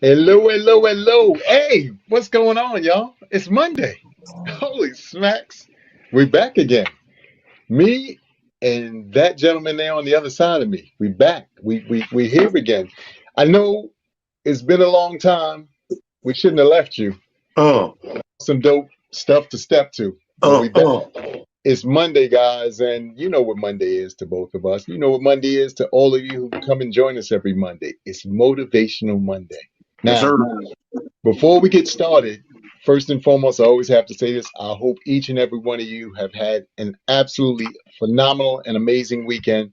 Hello, hello, hello. Hey, what's going on, y'all? It's Monday. Holy smacks. We're back again. Me and that gentleman there on the other side of me. We back. We here again. I know it's been a long time. We shouldn't have left you. Uh, Some dope stuff to step to. But uh, we back. uh. It's Monday, guys, and you know what Monday is to both of us. You know what Monday is to all of you who come and join us every Monday. It's Motivational Monday. Yes, Now, sir. before we get started, first and foremost, I always have to say this. I hope each and every one of you have had an absolutely phenomenal and amazing weekend.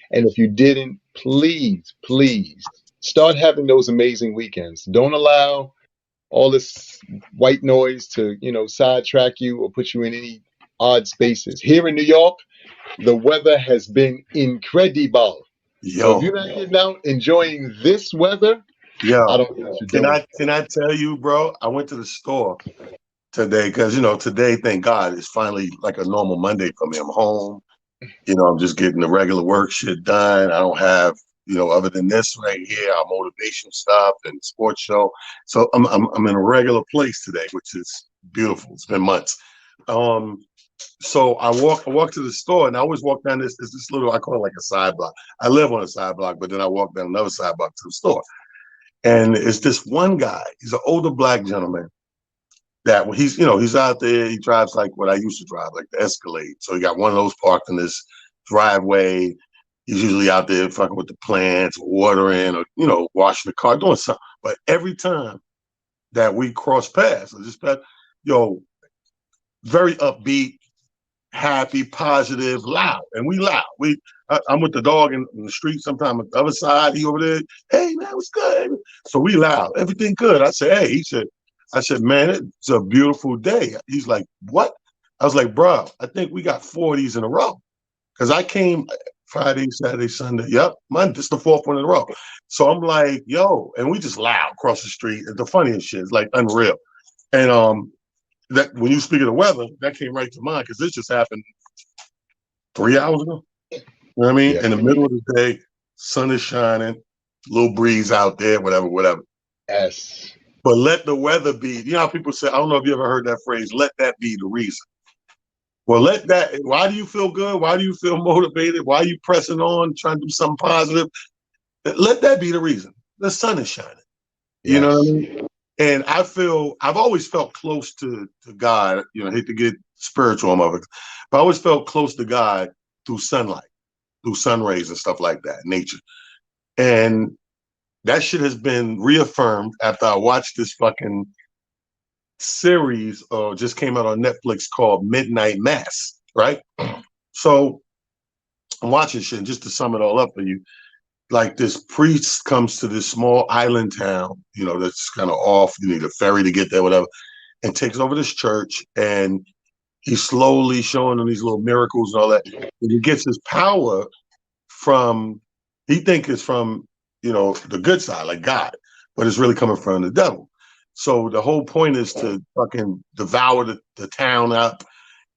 And if you didn't, please start having those amazing weekends. Don't allow all this white noise to, sidetrack you or put you in any odd spaces. Here in New York, the weather has been incredible. So if Yo, you're not getting out enjoying this weather, I yo. don't know what you're Can doing. I tell you, bro? I went to the store today because today, thank God, it's finally like a normal Monday for me. I'm home. I'm just getting the regular work shit done. I don't have other than this right here, our motivation stuff and sports show. So I'm in a regular place today, which is beautiful. It's been months. Um, so I walk to the store and I always walk down this little, I call it like a side block. I live on a side block, but then I walk down another side block to the store. And it's this one guy, he's an older black gentleman that when he's out there, he drives like what I used to drive, like the Escalade. So he got one of those parked in this driveway. He's usually out there fucking with the plants, watering, or washing the car, doing something. But every time that we cross paths, or just pass, yo, very upbeat, happy, positive, loud, and we loud. I'm with the dog in the street. Sometimes on the other side, he over there. Hey man, what's good? So we loud, everything good. I said, hey. I said, man, it's a beautiful day. He's like, what? I was like, bro, I think we got 4 of these in a row because I came Friday, Saturday, Sunday. Yep, Monday. This is the 4th one in a row. So I'm like, yo, and we just loud across the street. The funniest shit. It's like unreal. And that when you speak of the weather, that came right to mind because this just happened 3 hours ago. You know what I mean? Yeah. In the middle of the day, sun is shining, little breeze out there, whatever, whatever. Yes. But let the weather be. You know how people say, I don't know if you ever heard that phrase, let that be the reason. Well, why do you feel good? Why do you feel motivated? Why are you pressing on, trying to do something positive? Let that be the reason. The sun is shining. You know what I Yes. mean? And I've always felt close to God. I hate to get spiritual on it, but I always felt close to God through sunlight, through sun rays and stuff like that, nature. And that shit has been reaffirmed after I watched this fucking series just came out on Netflix called Midnight Mass, right? So I'm watching shit, and just to sum it all up for you, like this priest comes to this small island town, that's kind of off. You need a ferry to get there, whatever, and takes over this church. And he's slowly showing them these little miracles and all that. And he gets his power from, he think it's from, the good side, like God, but it's really coming from the devil. So the whole point is to fucking devour the town up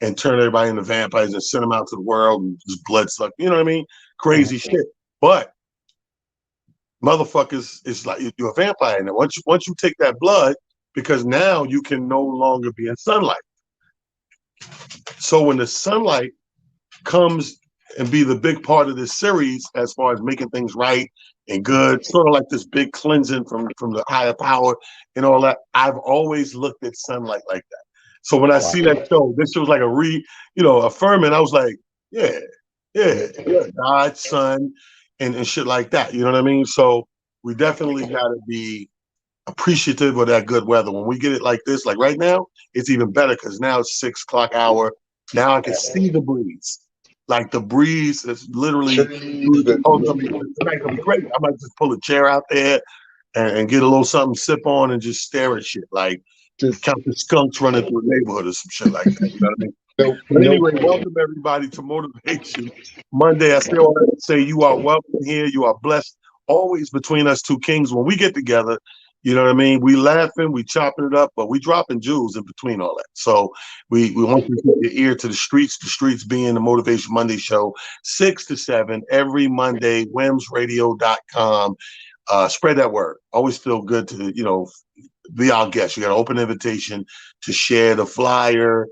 and turn everybody into vampires and send them out to the world and just blood suck. You know what I mean? Crazy shit. But motherfuckers, it's like you're a vampire. And once you take that blood, because now you can no longer be in sunlight. So when the sunlight comes and be the big part of this series as far as making things right and good, sort of like this big cleansing from the higher power and all that. I've always looked at sunlight like that. So when I Wow. see that show, this was like affirming. I was like, yeah, yeah, yeah, God, sun, and shit like that. You know what I mean? So we definitely got to be appreciative of that good weather. When we get it like this, like right now, it's even better because now it's 6 o'clock hour. Now I can see the breeze. Like the breeze is literally, Trees, tonight's gonna be great. I might just pull a chair out there and get a little something to sip on and just stare at shit. Like just count the skunks running through the neighborhood or some shit like that. You know what I mean? no, But no. anyway, welcome everybody to Motivation Monday. I still want to say you are welcome here. You are blessed always between us two kings. When we get together, you know what I mean? We laughing, we chopping it up, but we dropping jewels in between all that. So we want you to keep your ear to the streets being the Motivation Monday show, 6 to 7 every Monday, whimsradio.com. Spread that word. Always feel good to, be our guest. You got an open invitation to share the flyer,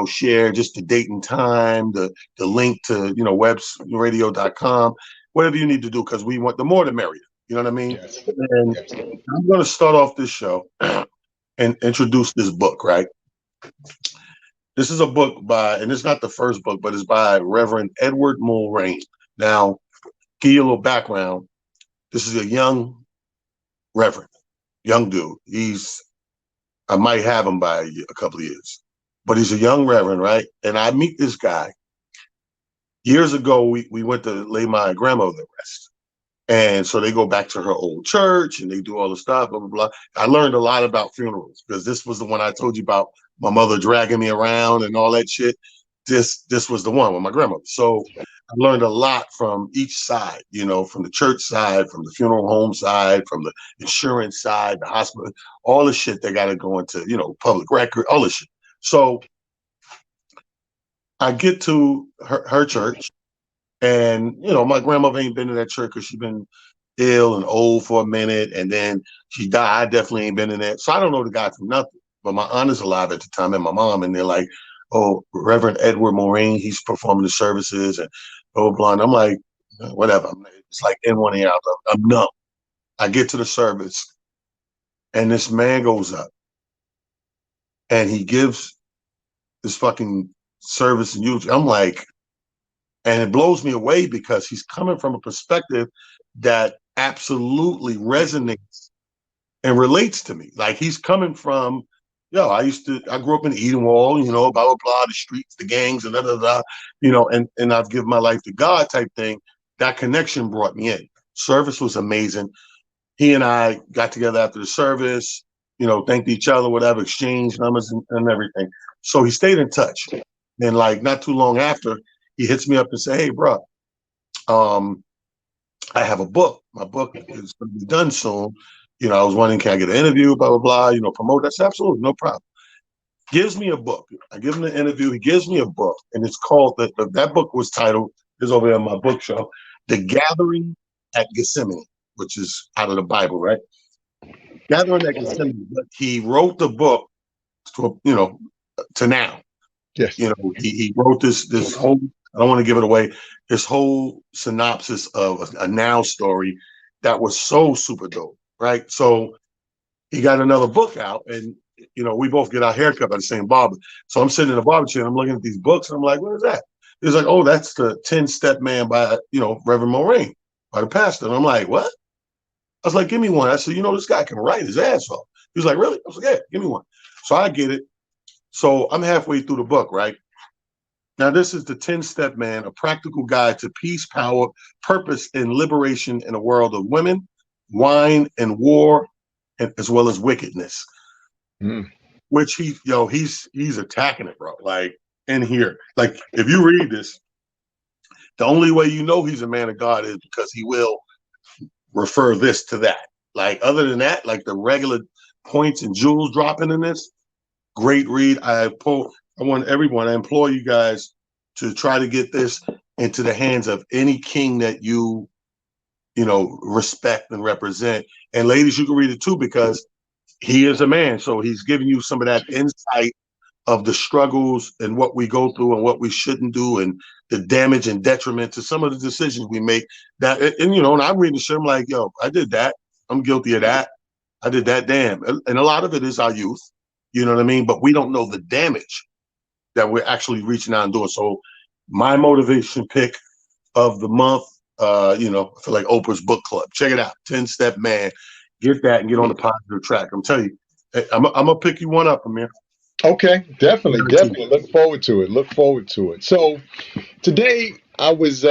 share just the date and time, the link to, websradio.com, whatever you need to do, because we want the more the merrier. You know what I mean? Yes. And Yes. I'm going to start off this show and introduce this book, right? This is a book and it's not the first book, but it's by Reverend Edward Mulrain. Now, give you a little background. This is a young reverend, young dude. I might have him by a couple of years, but he's a young reverend, right? And I meet this guy. Years ago, we went to lay my grandmother to rest. And so they go back to her old church and they do all the stuff, blah, blah, blah. I learned a lot about funerals because this was the one I told you about, my mother dragging me around and all that shit. This was the one with my grandmother. So I learned a lot from each side, from the church side, from the funeral home side, from the insurance side, the hospital, all the shit they got to go into, public record, all the shit. So I get to her church. And, my grandmother ain't been in that church because she's been ill and old for a minute. And then she died. I definitely ain't been in that. So I don't know the guy from nothing. But my aunt is alive at the time and my mom. And they're like, oh, Reverend Edward Moraine, he's performing the services and blah, blah, blah. And I'm like, whatever. It's like in one ear out. I'm numb. I get to the service and this man goes up and he gives this fucking service and eulogy. I'm like, and it blows me away because he's coming from a perspective that absolutely resonates and relates to me. Like he's coming from, I grew up in Edenwald, blah, blah, blah, the streets, the gangs, and da, da, da, and I've given my life to God type thing. That connection brought me in. Service was amazing. He and I got together after the service, thanked each other, whatever, exchanged numbers and everything. So he stayed in touch. And like not too long after, he hits me up and say, hey, bro, I have a book. My book is going to be done soon. I was wondering, can I get an interview, blah, blah, blah, promote. That's absolutely no problem. Gives me a book. I give him the interview. He gives me a book. And it's called, that book was titled, is over there on my bookshelf, The Gathering at Gethsemane, which is out of the Bible, right? Gathering at Gethsemane. But he wrote the book to now. Yes. He wrote this whole, I don't want to give it away, this whole synopsis of a now story that was so super dope, right? So he got another book out and, we both get our haircut by the same barber. So I'm sitting in the barber chair and I'm looking at these books and I'm like, what is that? He's like, oh, that's the 10-Step Man by, Reverend Moraine, by the pastor. And I'm like, what? I was like, give me one. I said, this guy can write his ass off. He was like, really? I was like, yeah, give me one. So I get it. So I'm halfway through the book, right? Now, this is the 10-Step Man, a practical guide to peace, power, purpose, and liberation in a world of women, wine, and war, as well as wickedness. Mm. Which he's attacking it, bro. Like in here, like if you read this, the only way he's a man of God is because he will refer this to that. Like other than that, like the regular points and jewels dropping in this, great read. I implore you guys to try to get this into the hands of any king that you respect and represent. And ladies, you can read it too because he is a man. So he's giving you some of that insight of the struggles and what we go through and what we shouldn't do and the damage and detriment to some of the decisions we make. And I'm reading the shit, I'm like, yo, I did that. I'm guilty of that. I did that, damn. And a lot of it is our youth, you know what I mean? But we don't know the damage that we're actually reaching out and doing. So my motivation pick of the month, I feel like Oprah's book club. Check it out. 10-Step Man. Get that and get on the positive track. I'm telling you, I'm gonna pick you one up, Amir. Okay, definitely. Look forward to it. So today I was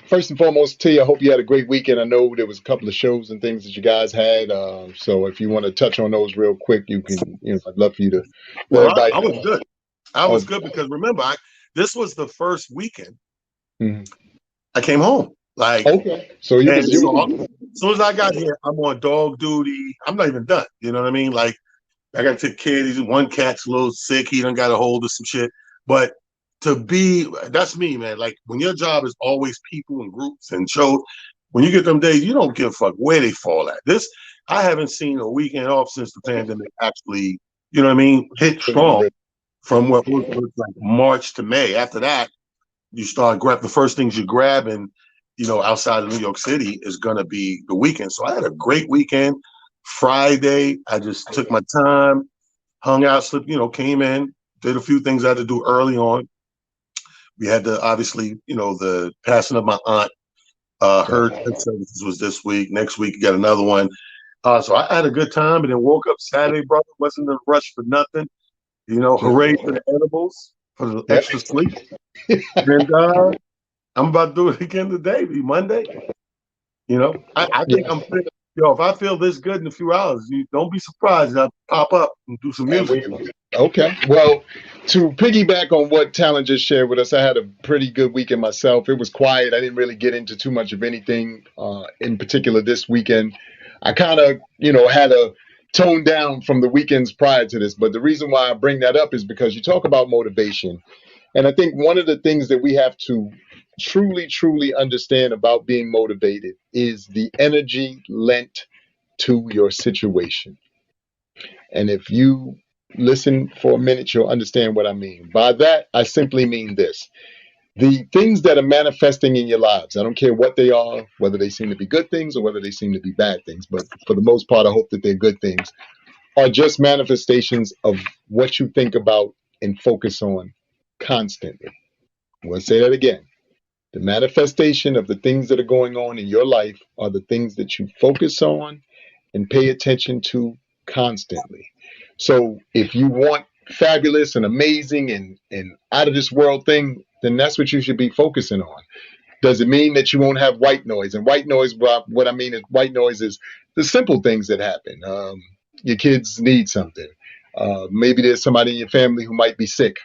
first and foremost tell you I hope you had a great weekend. I know there was a couple of shows and things that you guys had. So if you want to touch on those real quick, you can. I'd love for you to let Well, everybody I was know. good. I Oh, was good because remember, this was the first weekend mhm. I came home. Like, Okay. So and so as soon as I got here, I'm on dog duty. I'm not even done. You know what I mean? Like, I got to take care of these. One cat's a little sick. He done got a hold of some shit. But that's me, man. Like when your job is always people and groups and shows, When you get them days, you don't give a fuck where they fall at. This, I haven't seen a weekend off since the pandemic actually, you know what I mean, hit strong from what was like March to May. After that, you start grab the first things you're grabbing, outside of New York City is gonna be the weekend. So I had a great weekend. Friday, I just took my time, hung out, slept, came in, did a few things I had to do early on. We had to obviously, the passing of my aunt. Her services was this week. Next week, you got another one. So I had a good time, and then woke up Saturday, brother. Wasn't in a rush for nothing. Hooray for the edibles, for the Yep. extra sleep. And I'm about to do it again today, be Monday. I think Yeah. I'm fit. Yo, if I feel this good in a few hours, you don't be surprised. I'll pop up and do some And music. okay. Well, to piggyback on what Talon just shared with us, I had a pretty good weekend myself. It was quiet. I didn't really get into too much of anything in particular this weekend. I kind of, had a tone down from the weekends prior to this. But the reason why I bring that up is because you talk about motivation. And I think one of the things that we have to truly, truly understand about being motivated is the energy lent to your situation. And if you listen for a minute, you'll understand what I mean. By that, I simply mean this: the things that are manifesting in your lives, I don't care what they are, whether they seem to be good things or whether they seem to be bad things, but for the most part, I hope that they're good things, are just manifestations of what you think about and focus on constantly. I'm going to say that again. The manifestation of the things that are going on in your life are the things that you focus on and pay attention to constantly. So if you want fabulous and amazing and out of this world thing, then that's what you should be focusing on. Does it mean that you won't have white noise? And white noise, what I mean is white noise is the simple things that happen. Your kids need something. Maybe there's somebody in your family who might be sick.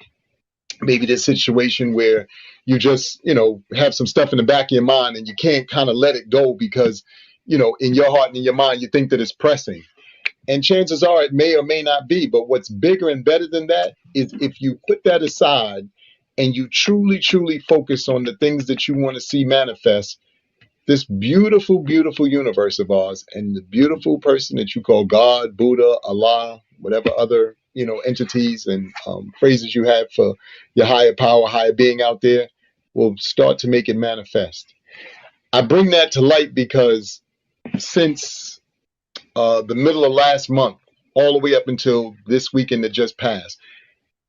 Maybe this situation where you just have some stuff in the back of your mind and you can't kind of let it go because in your heart and in your mind you think that it's pressing, and chances are it may or may not be. But what's bigger and better than that is if you put that aside and you truly truly focus on the things that you want to see manifest, this beautiful, beautiful universe of ours, and the beautiful person that you call God, Buddha, Allah, whatever other entities and phrases you have for your higher power, higher being out there, will start to make it manifest. I bring that to light because since the middle of last month, all the way up until this weekend that just passed,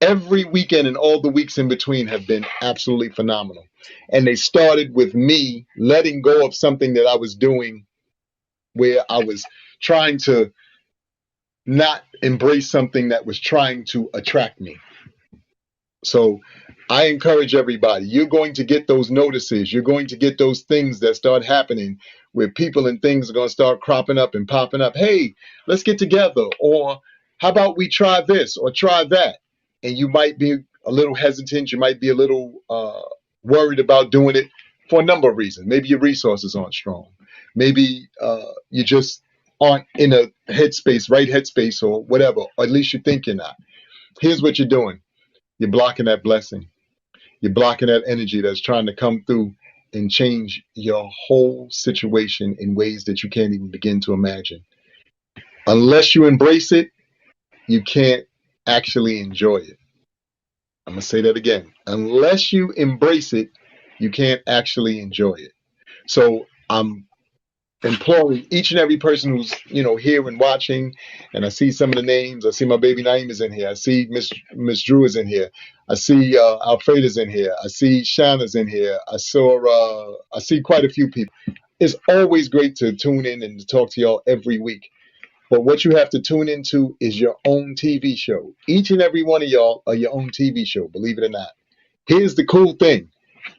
every weekend and all the weeks in between have been absolutely phenomenal. And they started with me letting go of something that I was doing where I was trying to not embrace something that was trying to attract me. So I encourage everybody, you're going to get those notices. You're going to get those things that start happening where people and things are going to start cropping up and popping up. Hey, let's get together. Or how about we try this or try that? And you might be a little hesitant. You might be a little worried about doing it for a number of reasons. Maybe your resources aren't strong. Maybe you just aren't in a headspace, right headspace or whatever. Or at least you think you're not. Here's what you're doing. You're blocking that blessing. You're blocking that energy that's trying to come through and change your whole situation in ways that you can't even begin to imagine. Unless you embrace it, you can't actually enjoy it. I'm going to say that again. Unless you embrace it, you can't actually enjoy it. So I'm imploring each and every person who's here and watching, and I see some of the names. I see my baby Naeem is in here. I see Miss Drew is in here. I see Alfreda's in here. I see Shanna's in here. I see quite a few people. It's always great to tune in and to talk to y'all every week. But what you have to tune into is your own TV show. Each and every one of y'all are your own TV show, believe it or not. Here's the cool thing: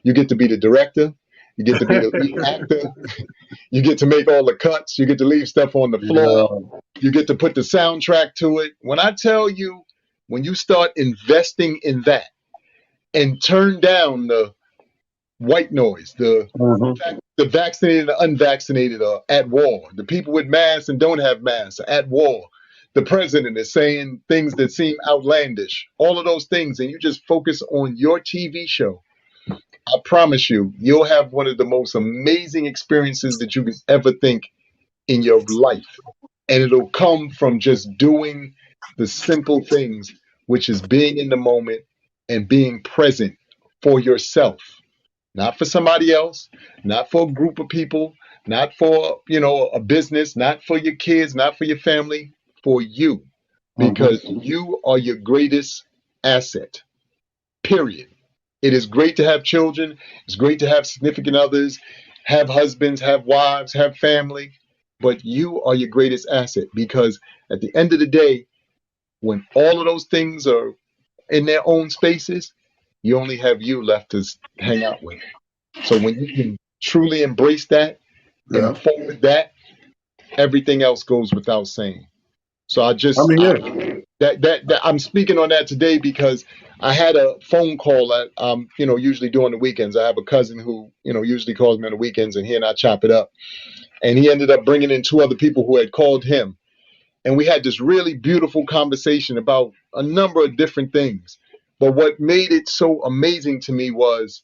you get to be the director, you get to be the lead actor, you get to make all the cuts. You get to leave stuff on the floor. Yeah. You get to put the soundtrack to it. When I tell you, when you start investing in that and turn down the white noise, Mhm. the vaccinated and unvaccinated are at war. The people with masks and don't have masks are at war. The president is saying things that seem outlandish. All of those things, and you just focus on your TV show I promise you, you'll have one of the most amazing experiences that you could ever think in your life. And it'll come from just doing the simple things, which is being in the moment and being present for yourself, not for somebody else, not for a group of people, not for, a business, not for your kids, not for your family, for you, Mhm. because you are your greatest asset, period. It is great to have children. It's great to have significant others, have husbands, have wives, have family. But you are your greatest asset because at the end of the day, when all of those things are in their own spaces, you only have you left to hang out with. So when you can truly embrace that Yeah. and forward that, everything else goes without saying. So I mean, yeah. that I'm speaking on that today because I had a phone call that usually do on the weekends. I have a cousin who usually calls me on the weekends, and he and I chop it up. And he ended up bringing in two other people who had called him, and we had this really beautiful conversation about a number of different things. But what made it so amazing to me was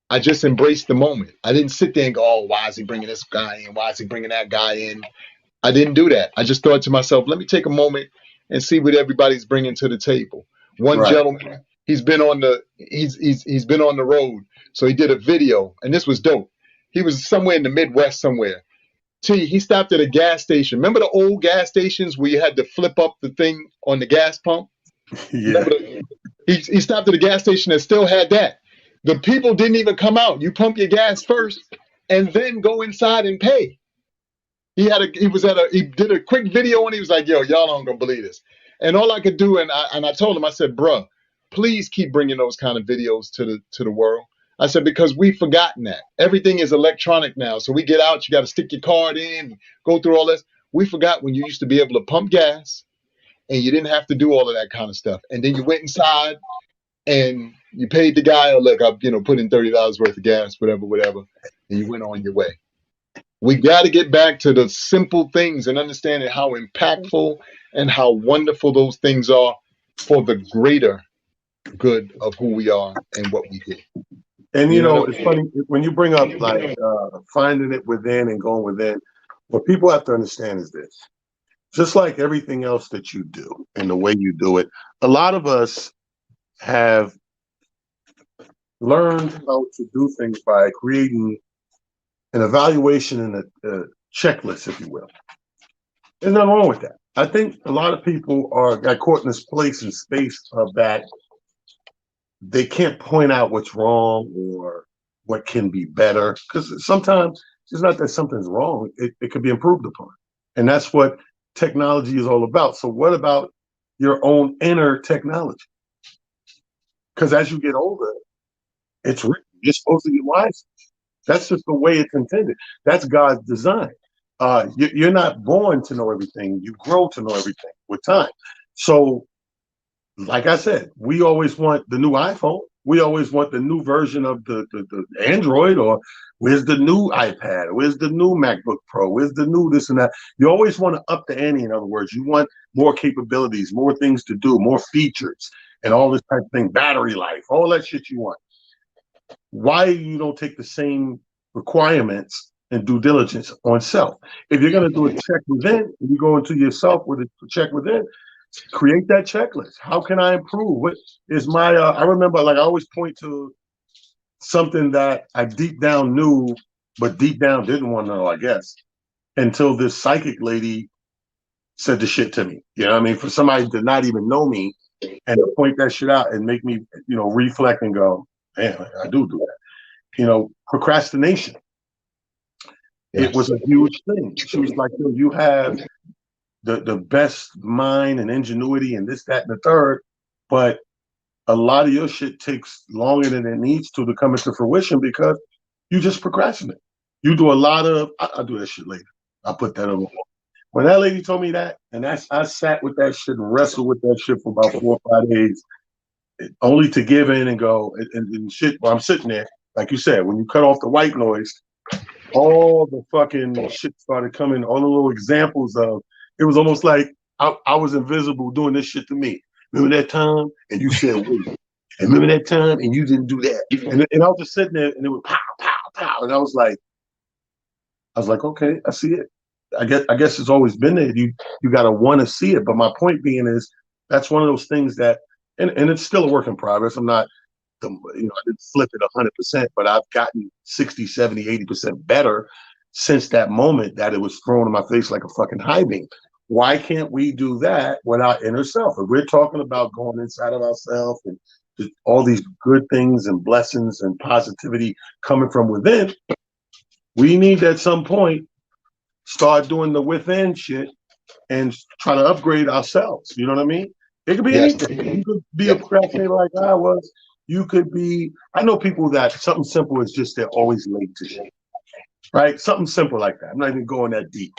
I just embraced the moment. I didn't sit there and go, "Oh, why is he bringing this guy in? Why is he bringing that guy in?" I didn't do that. I just thought to myself, let me take a moment and see what everybody's bringing to the table. One Right. gentleman, he's been on the road, so he did a video, and this was dope. He was somewhere in the Midwest somewhere. He stopped at a gas station. Remember the old gas stations where you had to flip up the thing on the gas pump? Yeah. Remember he stopped at a gas station that still had that. The people didn't even come out. You pump your gas first and then go inside and pay. He did a quick video and he was like, "Yo, y'all aren't gonna believe this." And all I could do, and I told him, I said, "Bruh, please keep bringing those kind of videos to the world." I said because we've forgotten that everything is electronic now. So we get out, you got to stick your card in, go through all this. We forgot when you used to be able to pump gas and you didn't have to do all of that kind of stuff. And then you went inside and you paid the guy, oh, look, I've put in $30 worth of gas, whatever, whatever, and you went on your way. We got to get back to the simple things and understanding how impactful and how wonderful those things are for the greater good of who we are and what we do. And You know what I it's mean? funny when you bring up like finding it within and going within. What people have to understand is this: just like everything else that you do and the way you do it, a lot of us have learned how to do things by creating an evaluation and a checklist, if you will. There's nothing wrong with that. I think a lot of people got caught in this place and space of that they can't point out what's wrong or what can be better. Because sometimes it's not that something's wrong, it could be improved upon. And that's what technology is all about. So, what about your own inner technology? Because as you get older, it's written, you're supposed to get wise. That's just the way it's intended. That's God's design. You're not born to know everything, you grow to know everything with time. So, like I said, we always want the new iPhone. We always want the new version of the Android, or where's the new iPad? Where's the new MacBook Pro? Where's the new this and that? You always want to up the ante. In other words, you want more capabilities, more things to do, more features, and all this type of thing. Battery life, all that shit you want. Why you don't take the same requirements and due diligence on self? If you're going to do a check within, you go into yourself with a check within, create that checklist. How can I improve? What is my I remember, like, I always point to something that I deep down knew but deep down didn't want to know, I guess, until this psychic lady said the shit to me. You know what I mean? For somebody to not even know me and to point that shit out and make me, reflect and go, man, I do that. Procrastination. It was Yes. a huge thing. She was like, yo, you have the best mind and ingenuity and this, that, and the third, but a lot of your shit takes longer than it needs to come into fruition because you just procrastinate. You do a lot of, I'll do that shit later. I'll put that over. When that lady told me that, and I sat with that shit and wrestled with that shit for about 4 or 5 days, only to give in and go, and shit, while I'm sitting there, like you said, when you cut off the white noise, all the fucking shit started coming, all the little examples of, it was almost like I was invisible doing this shit to me. Remember that time? And you said, wait. And remember that time and you didn't do that. And I was just sitting there and it was pow, pow, pow. And I was like, okay, I see it. I guess it's always been there. You gotta want to see it. But my point being is that's one of those things that and it's still a work in progress. I'm not I didn't flip it 100%, but I've gotten 60, 70, 80% better since that moment that it was thrown in my face like a fucking high beam. Why can't we do that with our inner self? If we're talking about going inside of ourselves and all these good things and blessings and positivity coming from within, we need at some point start doing the within shit and try to upgrade ourselves. You know what I mean? It could be Yes. anything. You could be a Yes. procrastinator like I was. You could be. I know people that something simple is just they're always late to shit. Right? Something simple like that. I'm not even going that deep.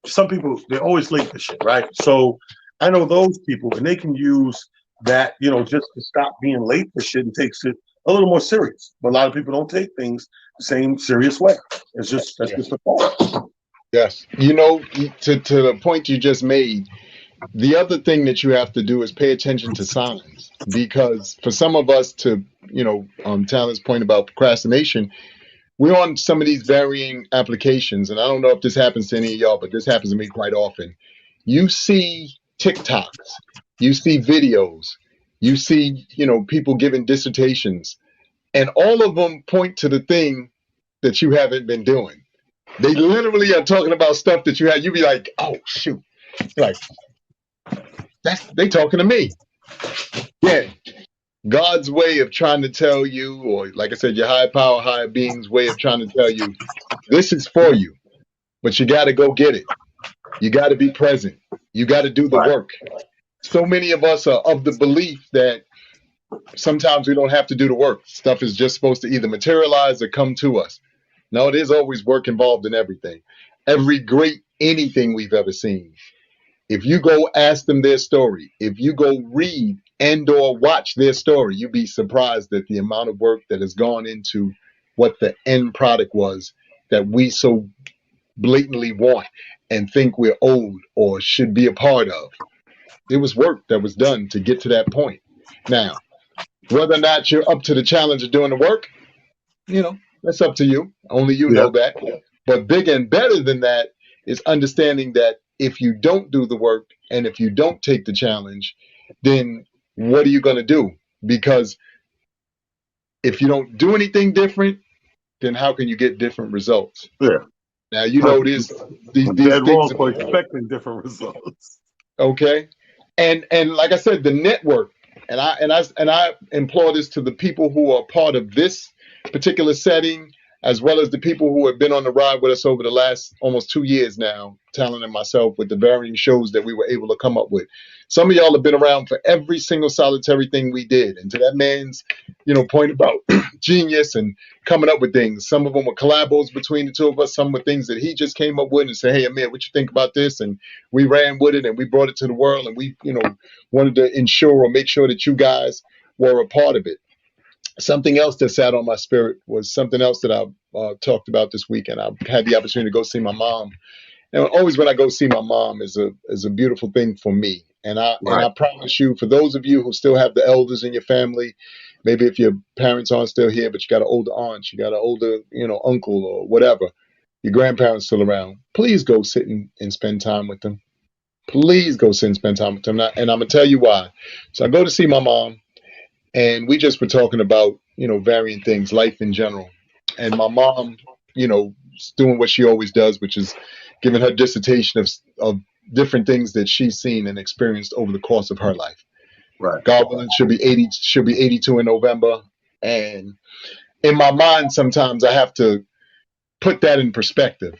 Some people they're always late to shit. Right? So I know those people, and they can use that just to stop being late for shit and take shit a little more serious. But a lot of people don't take things the same serious way. That's just a fault. Yes. To the point you just made, the other thing that you have to do is pay attention to signs. Because for some of us to, Talon's point about procrastination, we're on some of these varying applications. And I don't know if this happens to any of y'all, but this happens to me quite often. You see TikToks, you see videos, you see, people giving dissertations, and all of them point to the thing that you haven't been doing. They literally are talking about stuff that you had. You be like, oh shoot, you're like they talking to me. Yeah, God's way of trying to tell you, or like I said, your higher power, higher being's way of trying to tell you, this is for you, but you got to go get it. You got to be present. You got to do the Right. work. So many of us are of the belief that sometimes we don't have to do the work. Stuff is just supposed to either materialize or come to us. No, there's always work involved in everything. Every great anything we've ever seen. If you go ask them their story, if you go read and or watch their story, you'd be surprised at the amount of work that has gone into what the end product was that we so blatantly want and think we're owed or should be a part of. It was work that was done to get to that point. Now, whether or not you're up to the challenge of doing the work, that's up to you. Only you Yeah. know that. But bigger and better than that is understanding that if you don't do the work and if you don't take the challenge, then what are you going to do? Because if you don't do anything different, then how can you get different results? Yeah. Now you know this these Dead things. wrong for expecting different results. Okay, and like I said, the network, and I implore this to the people who are part of this particular setting, as well as the people who have been on the ride with us over the last almost 2 years now, Talon and myself, with the varying shows that we were able to come up with. Some of y'all have been around for every single solitary thing we did, and to that man's, point about genius and coming up with things. Some of them were collabos between the two of us. Some were things that he just came up with and said, "Hey, Amir, what you think about this?" And we ran with it and we brought it to the world, and we, wanted to ensure or make sure that you guys were a part of it. Something else that sat on my spirit was something else that I talked about this weekend. I had the opportunity to go see my mom, and always when I go see my mom is a beautiful thing for me. And Right. I promise you, for those of you who still have the elders in your family, maybe if your parents aren't still here, but you got an older aunt, you got an older, uncle or whatever, your grandparents still around, please go sit and spend time with them. Please go sit and spend time with them. And I'm gonna tell you why. So I go to see my mom, and we just were talking about varying things, life in general. And my mom, is doing what she always does, which is giving her dissertation of different things that she's seen and experienced over the course of her life. Right. God willing, she'll be 80. She'll be 82 in November. And in my mind, sometimes I have to put that in perspective,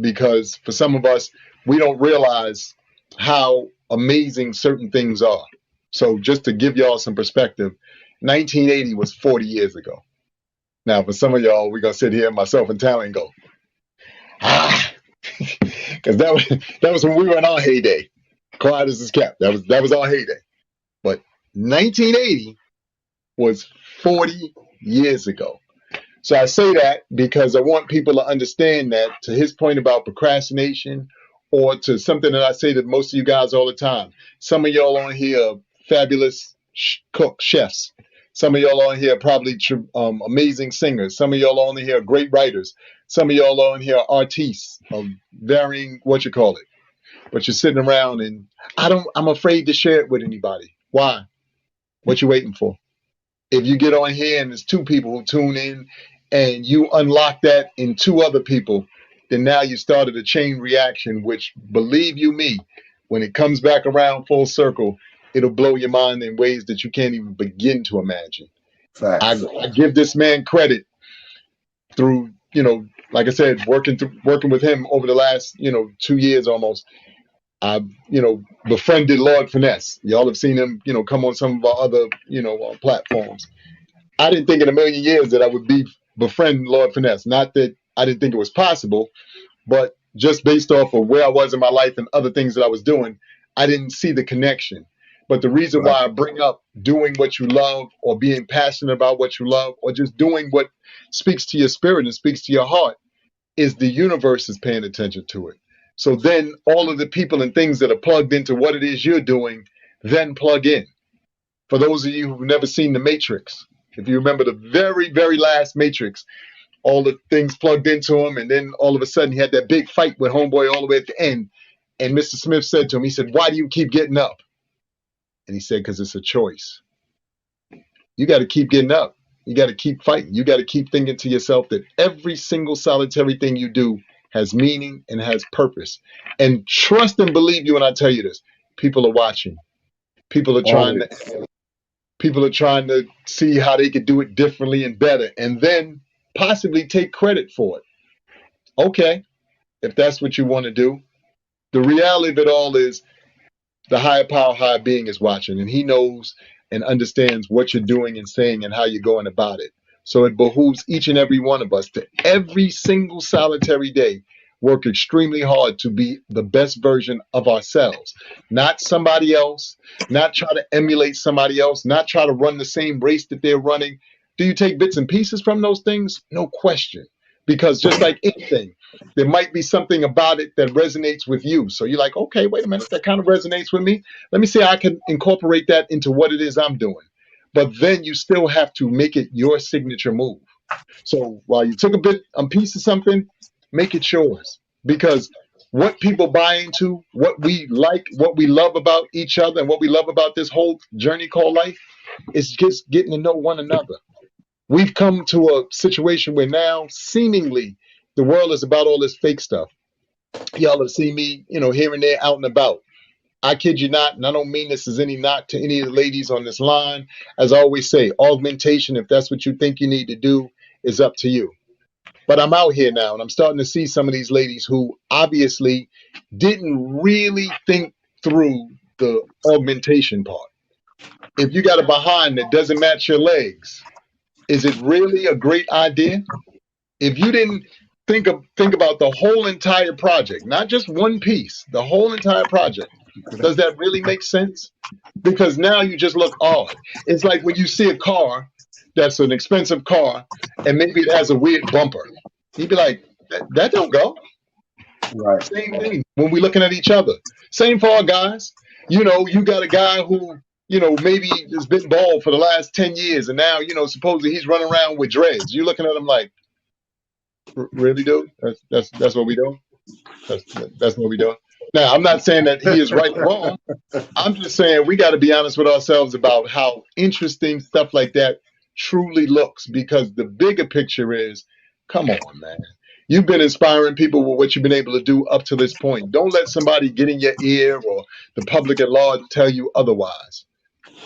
because for some of us, we don't realize how amazing certain things are. So just to give y'all some perspective, 1980 was 40 years ago. Now, for some of y'all, we're gonna sit here, myself and Talon, go, because that was when we were in our heyday. Quiet as is kept. That was our heyday. But 1980 was 40 years ago. So I say that because I want people to understand that, to his point about procrastination, or to something that I say to most of you guys all the time. Some of y'all on here are fabulous chefs. Some of y'all on here are probably amazing singers. Some of y'all on here are great writers. Some of y'all on here are artists of varying what you call it. But you're sitting around and I'm afraid to share it with anybody. Why? What you waiting for? If you get on here and there's two people who tune in and you unlock that in two other people, then now you started a chain reaction, which believe you me, when it comes back around full circle, it'll blow your mind in ways that you can't even begin to imagine. Facts. I give this man credit through, like I said, working with him over the last, 2 years almost. I've, befriended Lord Finesse. Y'all have seen him, come on some of our other, platforms. I didn't think in a million years that I would be befriend Lord Finesse. Not that I didn't think it was possible, but just based off of where I was in my life and other things that I was doing, I didn't see the connection. But the reason Right. why I bring up doing what you love or being passionate about what you love or just doing what speaks to your spirit and speaks to your heart is the universe is paying attention to it. So then all of the people and things that are plugged into what it is you're doing then plug in. For those of you who've never seen The Matrix, if you remember the very, very last Matrix, all the things plugged into him, and then all of a sudden he had that big fight with Homeboy all the way at the end. And Mr. Smith said to him, he said, "Why do you keep getting up?" And he said, "Because it's a choice. You got to keep getting up. You got to keep fighting. You got to keep thinking to yourself that every single solitary thing you do has meaning and has purpose. And trust and believe you when I tell you this. People are watching. People are trying Always. to people are trying to see how they could do it differently and better and then possibly take credit for it. Okay, if that's what you want to do. The reality of it all is the higher power, higher being is watching, and he knows and understands what you're doing and saying and how you're going about it. So it behooves each and every one of us to every single solitary day work extremely hard to be the best version of ourselves, not somebody else, not try to emulate somebody else, not try to run the same race that they're running. Do you take bits and pieces from those things? No question. Because just like anything, there might be something about it that resonates with you. So you're like, okay, wait a minute, that kind of resonates with me. Let me see how I can incorporate that into what it is I'm doing. But then you still have to make it your signature move. So while you took a piece of something, make it yours. Because what people buy into, what we like, what we love about each other, and what we love about this whole journey called life is just getting to know one another. We've come to a situation where now seemingly the world is about all this fake stuff. Y'all have seen me, here and there out and about. I kid you not, and I don't mean this as any knock to any of the ladies on this line. As I always say, augmentation, if that's what you think you need to do, is up to you. But I'm out here now and I'm starting to see some of these ladies who obviously didn't really think through the augmentation part. If you got a behind that doesn't match your legs, is it really a great idea? If you didn't think about the whole entire project, not just one piece, the whole entire project, does that really make sense? Because now you just look odd. It's like when you see a car that's an expensive car and maybe it has a weird bumper. You'd be like, that don't go. Right. Same thing when we're looking at each other. Same for our guys. You got a guy who, maybe has been bald for the last 10 years and now, supposedly he's running around with dreads. You're looking at him like, really, dude? That's what we do? That's that's what we do. Now, I'm not saying that he is right or wrong. I'm just saying we got to be honest with ourselves about how interesting stuff like that truly looks because the bigger picture is, come on, man. You've been inspiring people with what you've been able to do up to this point. Don't let somebody get in your ear or the public at large tell you otherwise.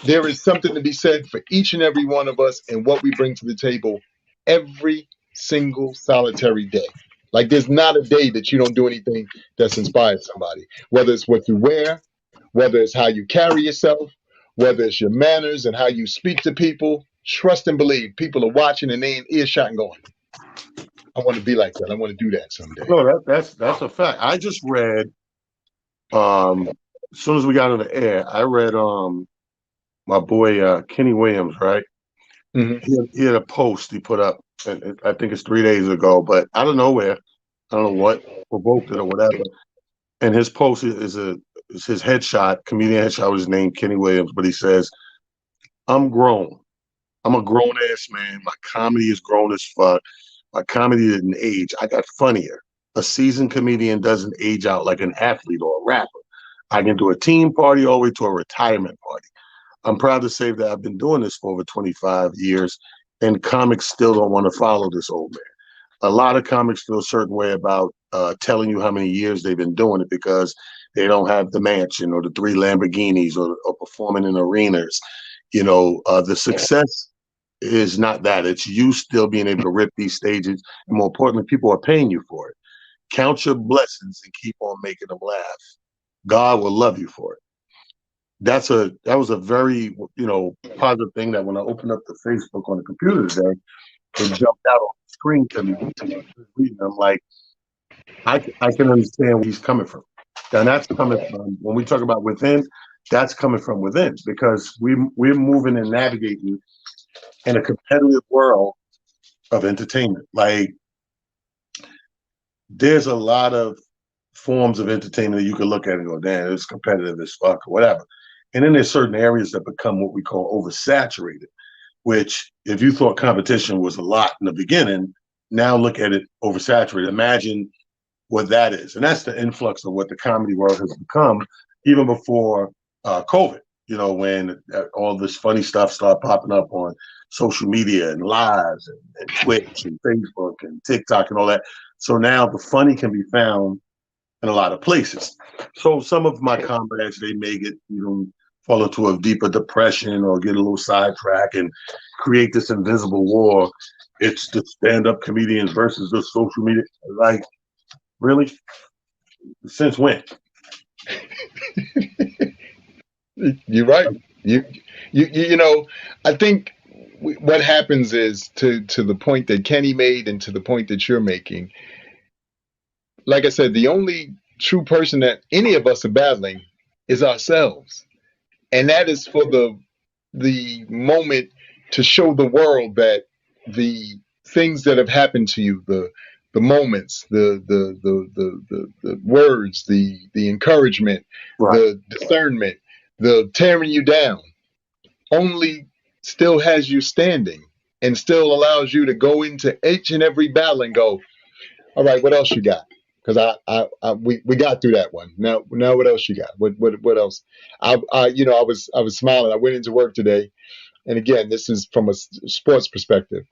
There is something to be said for each and every one of us and what we bring to the table every single solitary day. Like there's not a day that you don't do anything that's inspired somebody, whether it's what you wear, whether it's how you carry yourself, whether it's your manners and how you speak to people. Trust and believe people are watching and they in earshot and going, I want to be like that. I want to do that someday. No, that's a fact. I just read as soon as we got on the air, I read my boy Kenny Williams, right? Hmm. He had a post he put up, and I think it's 3 days ago, but out of nowhere, I don't know what provoked it or whatever. And his post is his headshot, comedian headshot was his name, Kenny Williams, but he says, "I'm grown. I'm a grown ass man. My comedy is grown as fuck. My comedy didn't age. I got funnier. A seasoned comedian doesn't age out like an athlete or a rapper. I can do a team party all the way to a retirement party. I'm proud to say that I've been doing this for over 25 years, and comics still don't want to follow this old man. A lot of comics feel a certain way about telling you how many years they've been doing it because they don't have the mansion or the three Lamborghinis or performing in arenas. The success is not that. It's you still being able to rip these stages. And more importantly, people are paying you for it. Count your blessings and keep on making them laugh. God will love you for it. That was a very positive thing that when I opened up the Facebook on the computer today, it jumped out on the screen to me. I'm like, I can understand where he's coming from. And that's coming from when we talk about within, that's coming from within because we're moving and navigating in a competitive world of entertainment. Like there's a lot of forms of entertainment that you can look at and go, damn, it's competitive as fuck or whatever. And then there's certain areas that become what we call oversaturated, which if you thought competition was a lot in the beginning, now look at it oversaturated. Imagine what that is. And that's the influx of what the comedy world has become even before COVID, when all this funny stuff started popping up on social media and lives and Twitch and Facebook and TikTok and all that. So now the funny can be found in a lot of places. So some of my comrades, they may get, fall into a deeper depression or get a little sidetracked and create this invisible war. It's the stand-up comedians versus the social media. Like, really? Since when? You're right. I think what happens is to the point that Kenny made and to the point that you're making. Like I said, the only true person that any of us are battling is ourselves, and that is for the moment to show the world that the things that have happened to you, the moments, the words, the encouragement, Right. the discernment, the tearing you down, only still has you standing and still allows you to go into each and every battle and go, all right, what else you got? Because we got through that one. Now what else you got? What else? I was smiling. I went into work today, and again, this is from a sports perspective.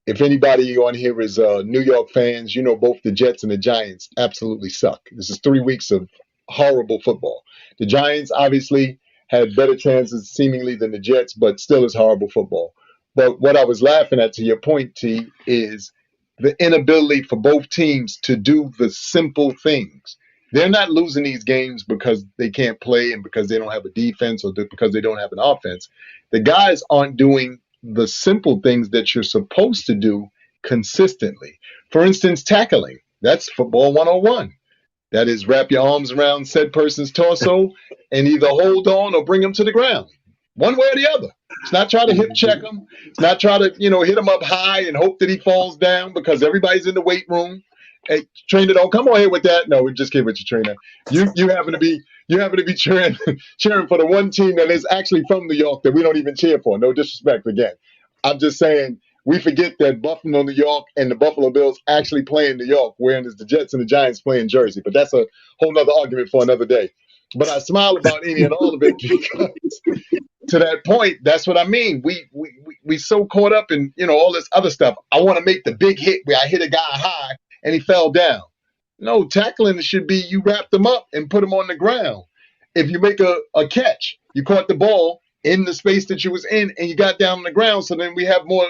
If anybody on here is New York fans, both the Jets and the Giants absolutely suck. This is 3 weeks of horrible football. The Giants obviously had better chances seemingly than the Jets, but still is horrible football. But what I was laughing at, to your point, T, is the inability for both teams to do the simple things. They're not losing these games because they can't play and because they don't have a defense or because they don't have an offense. The guys aren't doing the simple things that you're supposed to do consistently. For instance, tackling. That's football 101. That is, wrap your arms around said person's torso and either hold on or bring them to the ground, one way or the other. It's not try to hip check him. It's not try to, hit him up high and hope that he falls down because everybody's in the weight room. Hey, trainer, don't come on here with that. No, we just kidding with you, trainer. You happen to be cheering for the one team that is actually from New York that we don't even cheer for. No disrespect again. I'm just saying we forget that Buffalo, New York, and the Buffalo Bills actually play in New York, whereas the Jets and the Giants play in Jersey. But that's a whole nother argument for another day. But I smile about any and all of it because to that point, that's what I mean. We so caught up in all this other stuff. I want to make the big hit where I hit a guy high and he fell down. No, tackling should be you wrap them up and put them on the ground. If you make a catch, you caught the ball in the space that you was in and you got down on the ground. So then we have more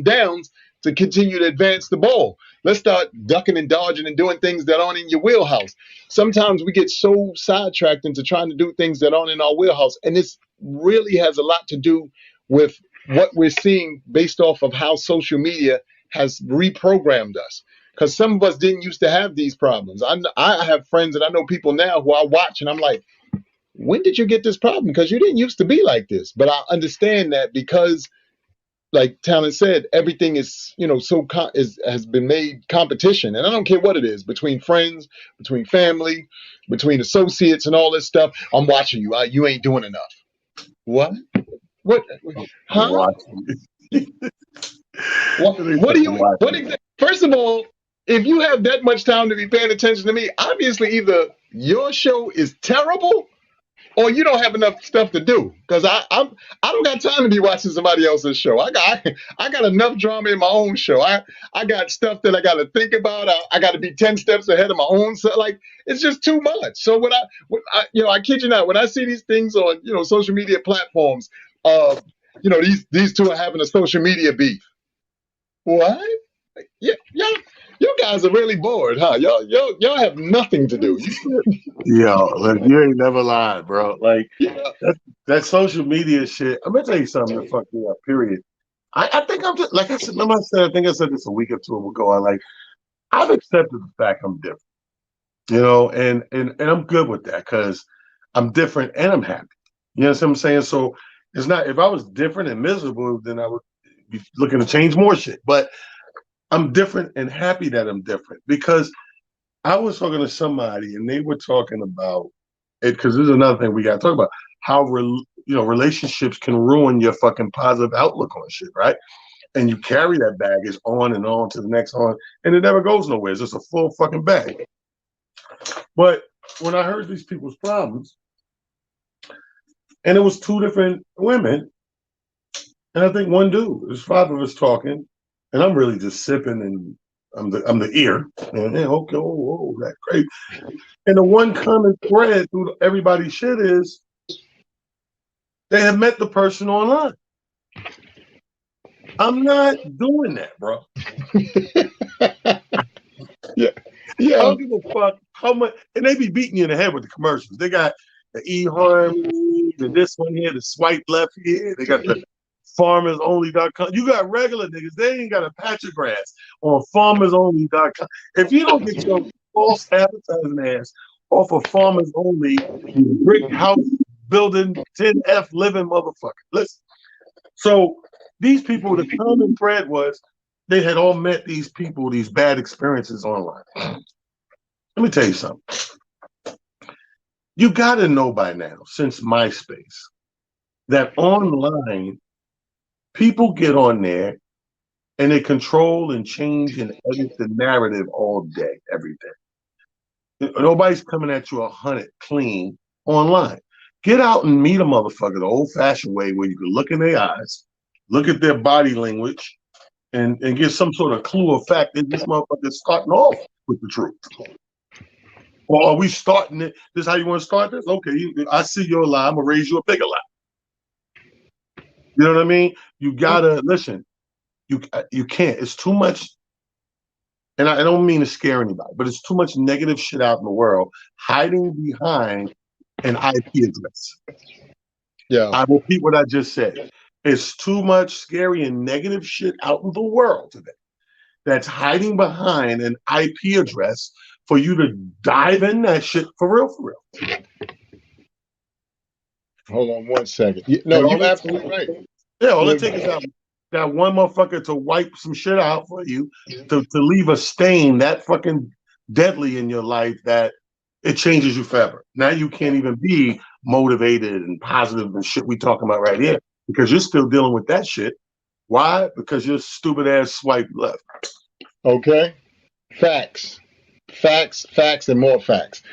downs to continue to advance the ball. Let's start ducking and dodging and doing things that aren't in your wheelhouse. Sometimes we get so sidetracked into trying to do things that aren't in our wheelhouse. And this really has a lot to do with what we're seeing based off of how social media has reprogrammed us. Because some of us didn't used to have these problems. I have friends and I know people now who I watch and I'm like, when did you get this problem? Because you didn't used to be like this. But I understand that because, like Talon said, everything is, has been made competition. And I don't care what it is, between friends, between family, between associates and all this stuff. I'm watching you. You ain't doing enough. What? What? I'm Huh? watching it. What do you? First of all, if you have that much time to be paying attention to me, obviously either your show is terrible or you don't have enough stuff to do. Because I don't got time to be watching somebody else's show. I got enough drama in my own show. I got stuff that I got to think about. I got to be 10 steps ahead of my own. So like it's just too much. So I kid you not, when I see these things on social media platforms, uh, these two are having a social media beef. What? Yeah, you guys are really bored, huh? Y'all have nothing to do. Yo, like you ain't never lied, bro. Like Yeah. that social media shit. I'm gonna tell you something that fucked me up. Period. I think I'm just like I said. Remember I said I think I said this a week or two ago. I've accepted the fact I'm different. And I'm good with that because I'm different and I'm happy. You know what I'm saying? So it's not if I was different and miserable, then I would be looking to change more shit. But I'm different and happy that I'm different because I was talking to somebody and they were talking about it because this is another thing we got to talk about how relationships can ruin your fucking positive outlook on shit, right? And you carry that baggage on and on to the next on, and it never goes nowhere. It's just a full fucking bag. But when I heard these people's problems, and it was two different women, and I think one dude, there's five of us talking, and I'm really just sipping, and I'm the ear, and okay, that's great. And the one common thread through everybody's shit is they have met the person online. I'm not doing that, bro. Yeah. I Yeah. don't give a fuck how much, and they be beating you in the head with the commercials. They got the eHarmony, the this one here, the swipe left here. They got the farmersonly.com. You got regular niggas. They ain't got a patch of grass on farmersonly.com. If you don't get your false advertising ass off of Farmers Only, you brick house building 10F living motherfucker. Listen. So these people, the common thread was they had all met these people, these bad experiences online. Let me tell you something. You got to know by now, since MySpace, that online people get on there and they control and change and edit the narrative all day, every day. Nobody's coming at you 100 clean online. Get out and meet a motherfucker the old-fashioned way, where you can look in their eyes, look at their body language, and get some sort of clue of fact that this motherfucker is starting off with the truth. Or are we starting it? This is how you want to start this? Okay, I see your lie. I'm gonna raise you a bigger lie. You know what I mean? You gotta listen. You can't. It's too much. And I don't mean to scare anybody, but it's too much negative shit out in the world hiding behind an IP address. Yeah. I repeat what I just said. It's too much scary and negative shit out in the world today that's hiding behind an IP address for you to dive in that shit for real, for real. Hold on one second. No, you absolutely right. Yeah, all it takes is that one motherfucker to wipe some shit out for you, to leave a stain that fucking deadly in your life that it changes you forever. Now you can't even be motivated and positive and shit we talking about right here because you're still dealing with that shit. Why? Because your stupid ass swipe left. Okay. Facts. Facts, and more facts.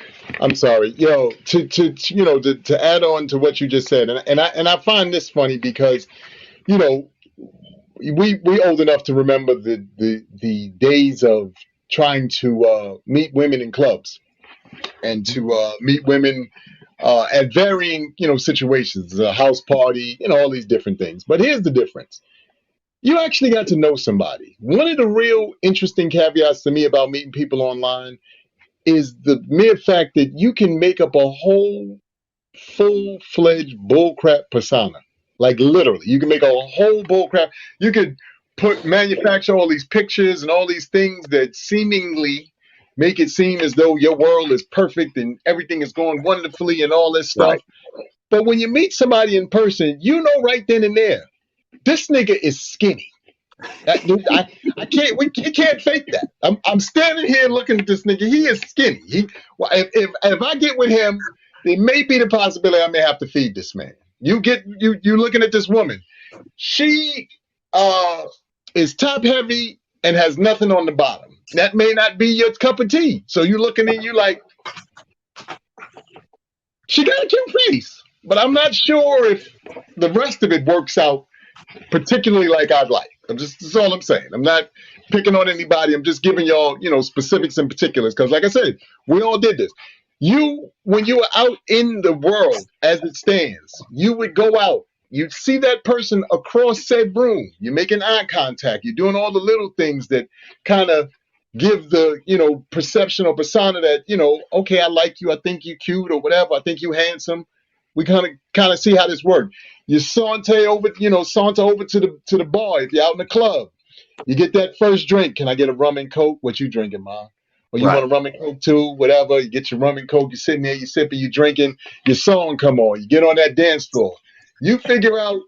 I'm sorry, to add on to what you just said, and I find this funny because you know we old enough to remember the days of trying to meet women in clubs and to meet women at varying situations, a house party, all these different things. But here's the difference: you actually got to know somebody. One of the real interesting caveats to me about meeting people online is the mere fact that you can make up a whole full-fledged bullcrap persona. Like literally, you can make a whole bullcrap. You could manufacture all these pictures and all these things that seemingly make it seem as though your world is perfect and everything is going wonderfully and all this stuff. Right. But when you meet somebody in person, you know right then and there, this nigga is skinny. I can't. You can't fake that. I'm standing here looking at this nigga. He is skinny. If I get with him, there may be the possibility I may have to feed this man. You looking at this woman. She is top heavy and has nothing on the bottom. That may not be your cup of tea. So you looking at you like she got a cute face, but I'm not sure if the rest of it works out particularly like I'd like. That's all I'm saying. I'm not picking on anybody. I'm just giving y'all, specifics and particulars. Because, like I said, we all did this. When you were out in the world as it stands, you would go out. You'd see that person across said room. You're making eye contact. You're doing all the little things that kind of give the, perception or persona that, okay, I like you. I think you cute or whatever. I think you handsome. We kind of see how this works. You saunter over to the bar if you're out in the club. You get that first drink. Can I get a rum and coke? What you drinking, Mom? Or you Right. want a rum and coke too? Whatever. You get your rum and coke. You're sitting there. You sipping. You drinking. Your song come on. You get on that dance floor. You figure out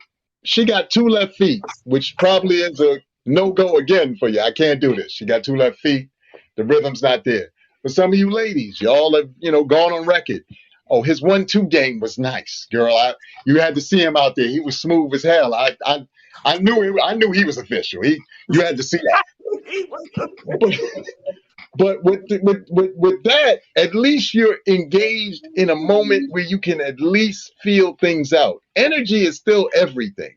she got two left feet, which probably is a no go again for you. I can't do this. She got two left feet. The rhythm's not there. For some of you ladies, y'all have gone on record. Oh, his 1-2 game was nice, girl. You had to see him out there. He was smooth as hell. I knew he was official. You had to see that. But, but with that, at least you're engaged in a moment where you can at least feel things out. Energy is still everything.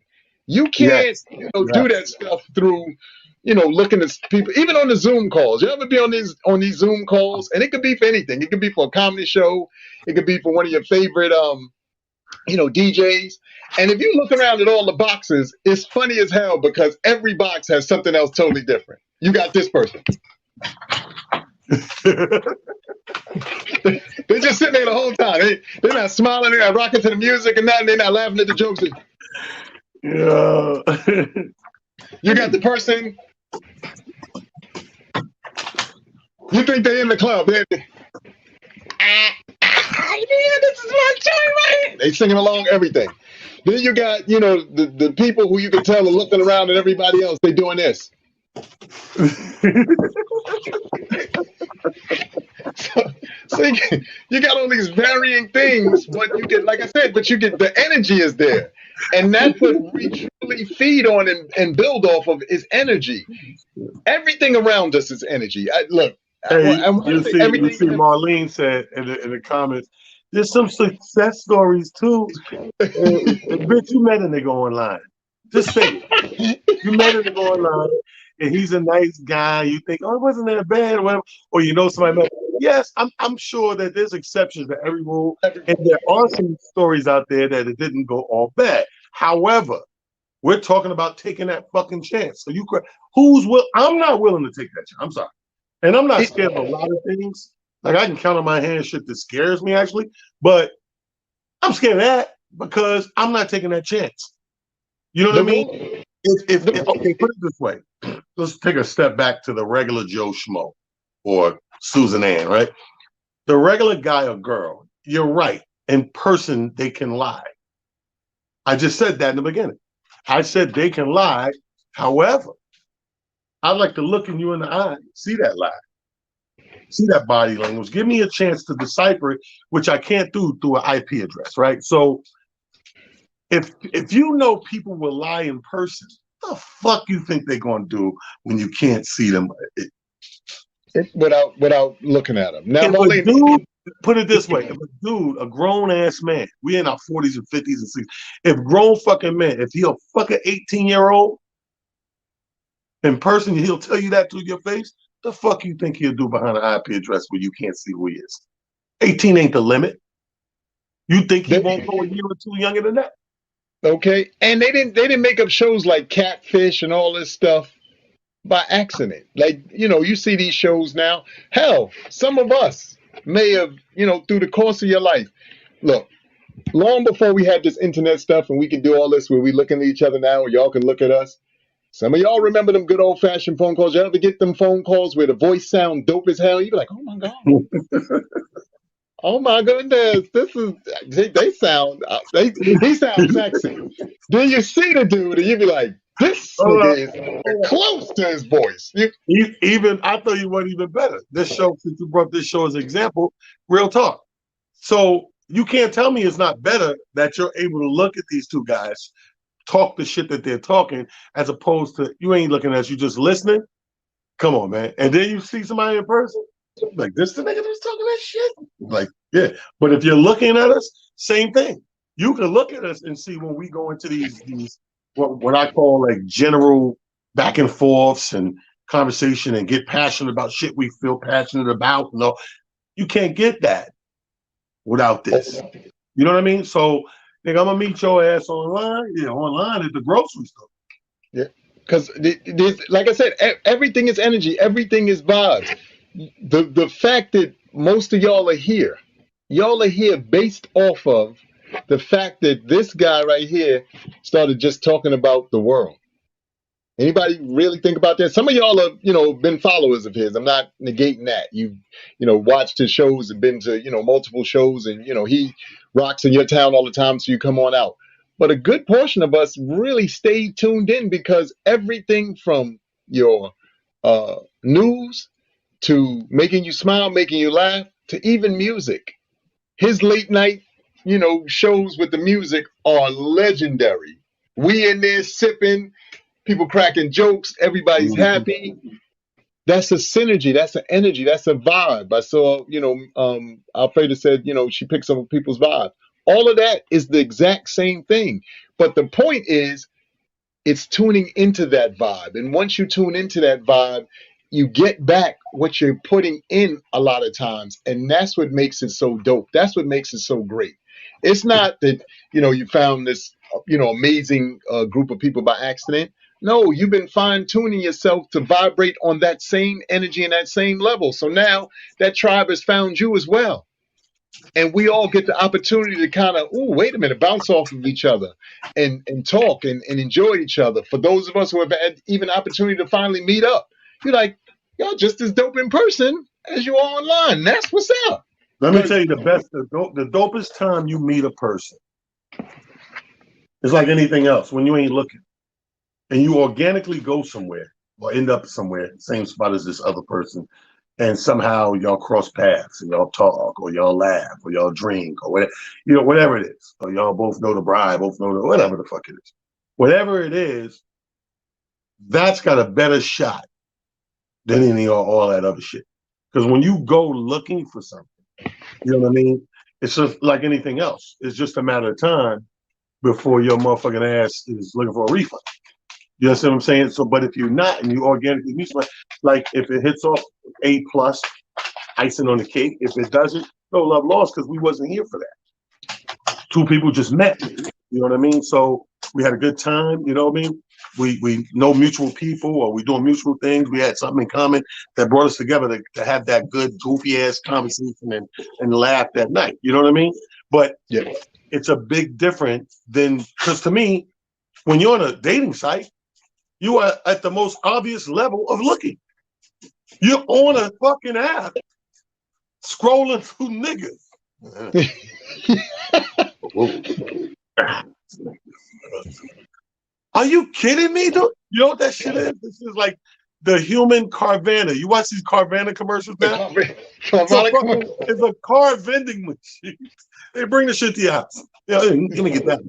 You can't, Yes. do Yes. that stuff through, looking at people, even on the Zoom calls. You ever be on these Zoom calls? And it could be for anything. It could be for a comedy show. It could be for one of your favorite DJs. And if you look around at all the boxes, it's funny as hell because every box has something else totally different. You got this person. They're just sitting there the whole time. They're not smiling. They're not rocking to the music and nothing. They're not laughing at the jokes. Yeah. You got the person. You think they're in the club. Yeah, this is my joint right here. They singing along everything. Then you got, the people who you can tell are looking around at everybody else. They doing this. So you got all these varying things, but you get, like I said, but you get the energy is there. And that's what we truly feed on and build off of is energy. Everything around us is energy. Look, Hey, I want to say you everything. see, Marlene said in the comments, there's some success stories too. Bitch, you met a nigga online. Just say it. You met a nigga online, and he's a nice guy. You think, oh, it wasn't that bad, or whatever. Or somebody met. Yes, I'm sure that there's exceptions to every rule, and there are some stories out there that it didn't go all bad. However, we're talking about taking that fucking chance. So I'm not willing to take that chance. I'm sorry. And I'm not scared of a lot of things. Like I can count on my hand shit that scares me actually, but I'm scared of that because I'm not taking that chance. You know what I mean? Okay, put it this way. Let's take a step back to the regular Joe Schmo or Susan Ann, right? The regular guy or girl, you're right. In person, they can lie. I just said that in the beginning. I said they can lie. However, I'd like to look in you in the eye, see that lie, see that body language. Give me a chance to decipher it, which I can't do through an IP address, right? So if you know people will lie in person, what the fuck you think they're gonna do when you can't see them? Without looking at them. Now, If a Marlene, dude, put it this way, if a dude, a grown ass man, we in our 40s and 50s and 60s, if grown fucking man, if he a fucking 18-year-old in person, he'll tell you that to your face. The fuck you think he'll do behind an IP address where you can't see who he is? 18 ain't the limit. You think he won't go a year or two younger than that? Okay, and they didn't make up shows like Catfish and all this stuff by accident. Like, you see these shows now. Hell, some of us may have, through the course of your life. Look, long before we had this internet stuff and we can do all this where we looking at each other now and y'all can look at us. Some of y'all remember them good old fashioned phone calls. You ever get them phone calls where the voice sound dope as hell? You be like, oh my God. Oh my goodness, this is they sound he sounds sexy. Then you see the dude and you be like, this nigga is close to his voice. Even I thought you went even better. This show, since you brought this show as an example, real talk. So You can't tell me it's not better that you're able to look at these two guys, talk the shit that they're talking, as opposed to you ain't looking at us, you just listening. Come on, man. And then you see somebody in person, like this the nigga that's talking that shit. Like, yeah. But if you're looking at us, same thing. You can look at us and see when we go into these what I call like general back and forths and conversation and get passionate about shit we feel passionate about. No, you can't get that without this. You know what I mean? So, nigga, I'm gonna meet your ass online. Yeah, online at the grocery store. Yeah, because like I said, everything is energy, everything is vibes. The fact that most of y'all are here based off of the fact that this guy right here started just talking about the world. Anybody really think about that? Some of y'all have, been followers of his. I'm not negating that. You've, watched his shows and been to, multiple shows, and he rocks in your town all the time, so you come on out. But a good portion of us really stayed tuned in because everything from your news to making you smile, making you laugh, to even music. His late night, shows with the music are legendary. We in there sipping, people cracking jokes, everybody's Mhm. happy. That's a synergy, that's an energy, that's a vibe. I saw, Alfreda said, she picks up people's vibe. All of that is the exact same thing. But the point is, it's tuning into that vibe. And once you tune into that vibe, you get back what you're putting in a lot of times. And that's what makes it so dope. That's what makes it so great. It's not that, you found this, amazing group of people by accident. No, you've been fine tuning yourself to vibrate on that same energy and that same level. So now that tribe has found you as well, and we all get the opportunity to kind of, oh, wait a minute, bounce off of each other and talk and enjoy each other. For those of us who have had even opportunity to finally meet up, you're like, y'all just as dope in person as you are online. That's what's up. Let me tell Because you the dopest time you meet a person is like anything else when you ain't looking and you organically go somewhere or end up somewhere, same spot as this other person, and somehow y'all cross paths and y'all talk or y'all laugh or y'all drink or whatever, whatever it is, or y'all both know the bride, both know the whatever the fuck it is, whatever it is, that's got a better shot than any or all that other shit. Because when you go looking for something, you know what I mean? It's just like anything else. It's just a matter of time before your motherfucking ass is looking for a refund. You understand what I'm saying? So, but if you're not and you organically meet somebody, like if it hits off A plus, icing on the cake. If it doesn't, no love lost because we wasn't here for that. Two people just met. You know what I mean? So we had a good time. You know what I mean? We know mutual people or we doing mutual things. We had something in common that brought us together to have that good goofy ass conversation and laugh that night. You know what I mean? But yeah, it's a big difference than because to me, when you're on a dating site, you are at the most obvious level of looking. You're on a fucking app scrolling through niggas. Are you kidding me, dude? You know what that shit is? This is like the human Carvana. You watch these Carvana commercials now? It's a car vending machine. They bring the shit to your house. Yeah, let me get that.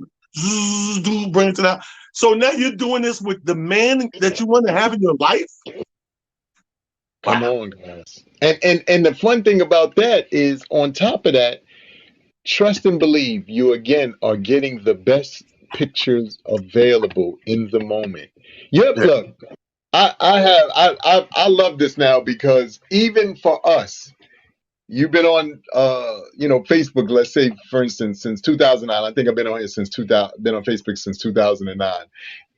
Bring it to that. So now you're doing this with the man that you want to have in your life. come on, guys. And the fun thing about that is, on top of that, trust and believe you again are getting the best pictures available in the moment. Yep, Yeah, look, I love this now because even for us, you've been on Facebook, let's say for instance since 2009. I think I've been on here since 2000, been on Facebook since 2009.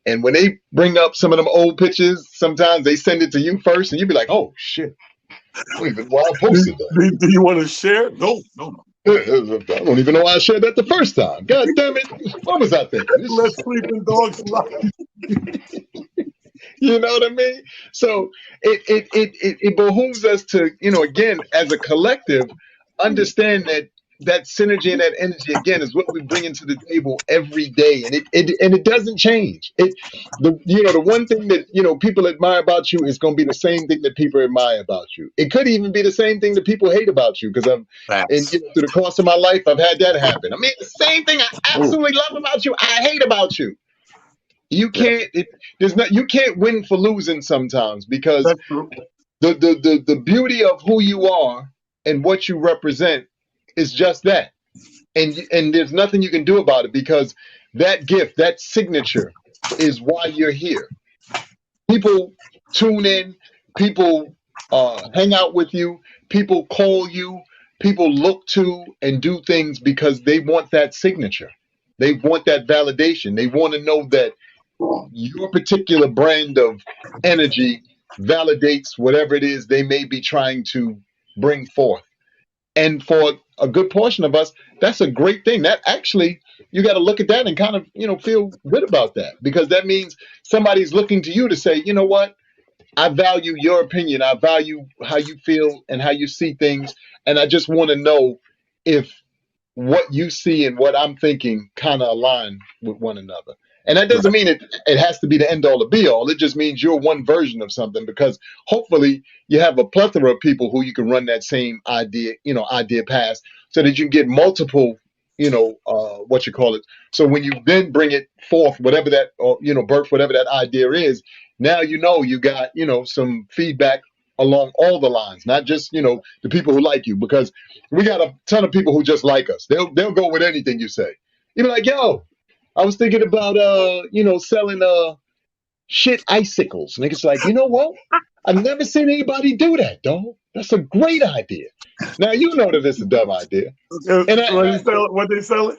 And when they bring up some of them old pictures, sometimes they send it to you first, and you be like, "Oh shit, I don't even know why I posted that. do you want to share? No, no, no. I don't even know why I shared that the first time. God damn it, what was I thinking? Let sleeping dogs lie. You know what I mean? So it behooves us to, again, as a collective, understand that that synergy and that energy again is what we bring into the table every day, and it doesn't change. The one thing that people admire about you is going to be the same thing that people admire about you. It could even be the same thing that people hate about you, because and Facts. through the course of my life I've had that happen. I mean, the same thing I Oh, absolutely love about you, I hate about you. You yeah, can't there's not you can't win for losing sometimes, because that's true. the beauty of who you are and what you represent is just that. And there's nothing you can do about it, because that gift, that signature, is why you're here. People tune in, people hang out with you, people call you, people look to and do things because they want that signature. They want that validation. They want to know that your particular brand of energy validates whatever it is they may be trying to bring forth. And for a good portion of us, that's a great thing. That actually, you got to look at that and kind of, feel good about that, because that means somebody's looking to you to say, you know what? I value your opinion. I value how you feel and how you see things. And I just want to know if what you see and what I'm thinking kind of align with one another. And that doesn't Right. mean it has to be the end all or be all. It just means you're one version of something, because hopefully you have a plethora of people who you can run that same idea past, so that you can get multiple, what you call it. So when you then bring it forth, whatever that, or, birth, whatever that idea is, now you got, some feedback along all the lines, not just, the people who like you, because we got a ton of people who just like us. They'll go with anything you say. You be like, yo, I was thinking about selling shit icicles. Niggas like, you know what? I've never seen anybody do that, dog. That's a great idea. Now you know that it's a dumb idea. And What they selling?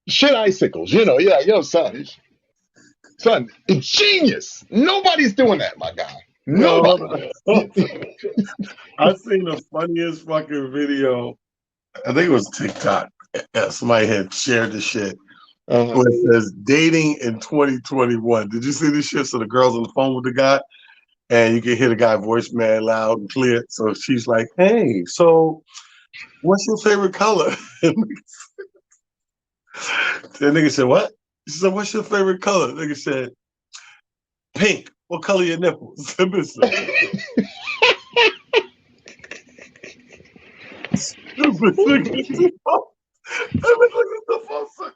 shit icicles, yeah, son, it's genius. Nobody's doing that, my guy. Yo, hold Nobody. on. I seen the funniest fucking video. I think it was TikTok. Yeah, somebody had shared the shit Uh-huh. where it says dating in 2021. Did you see this shit? So the girl's on the phone with the guy, and you can hear the guy voice man loud and clear. So she's like, "Hey, so what's your favorite color?" The nigga said, "What?" She said, "What's your favorite color?" The nigga said, "Pink. What color your nipples?" The bitch said, "Stupid nigga." I was looking at the phone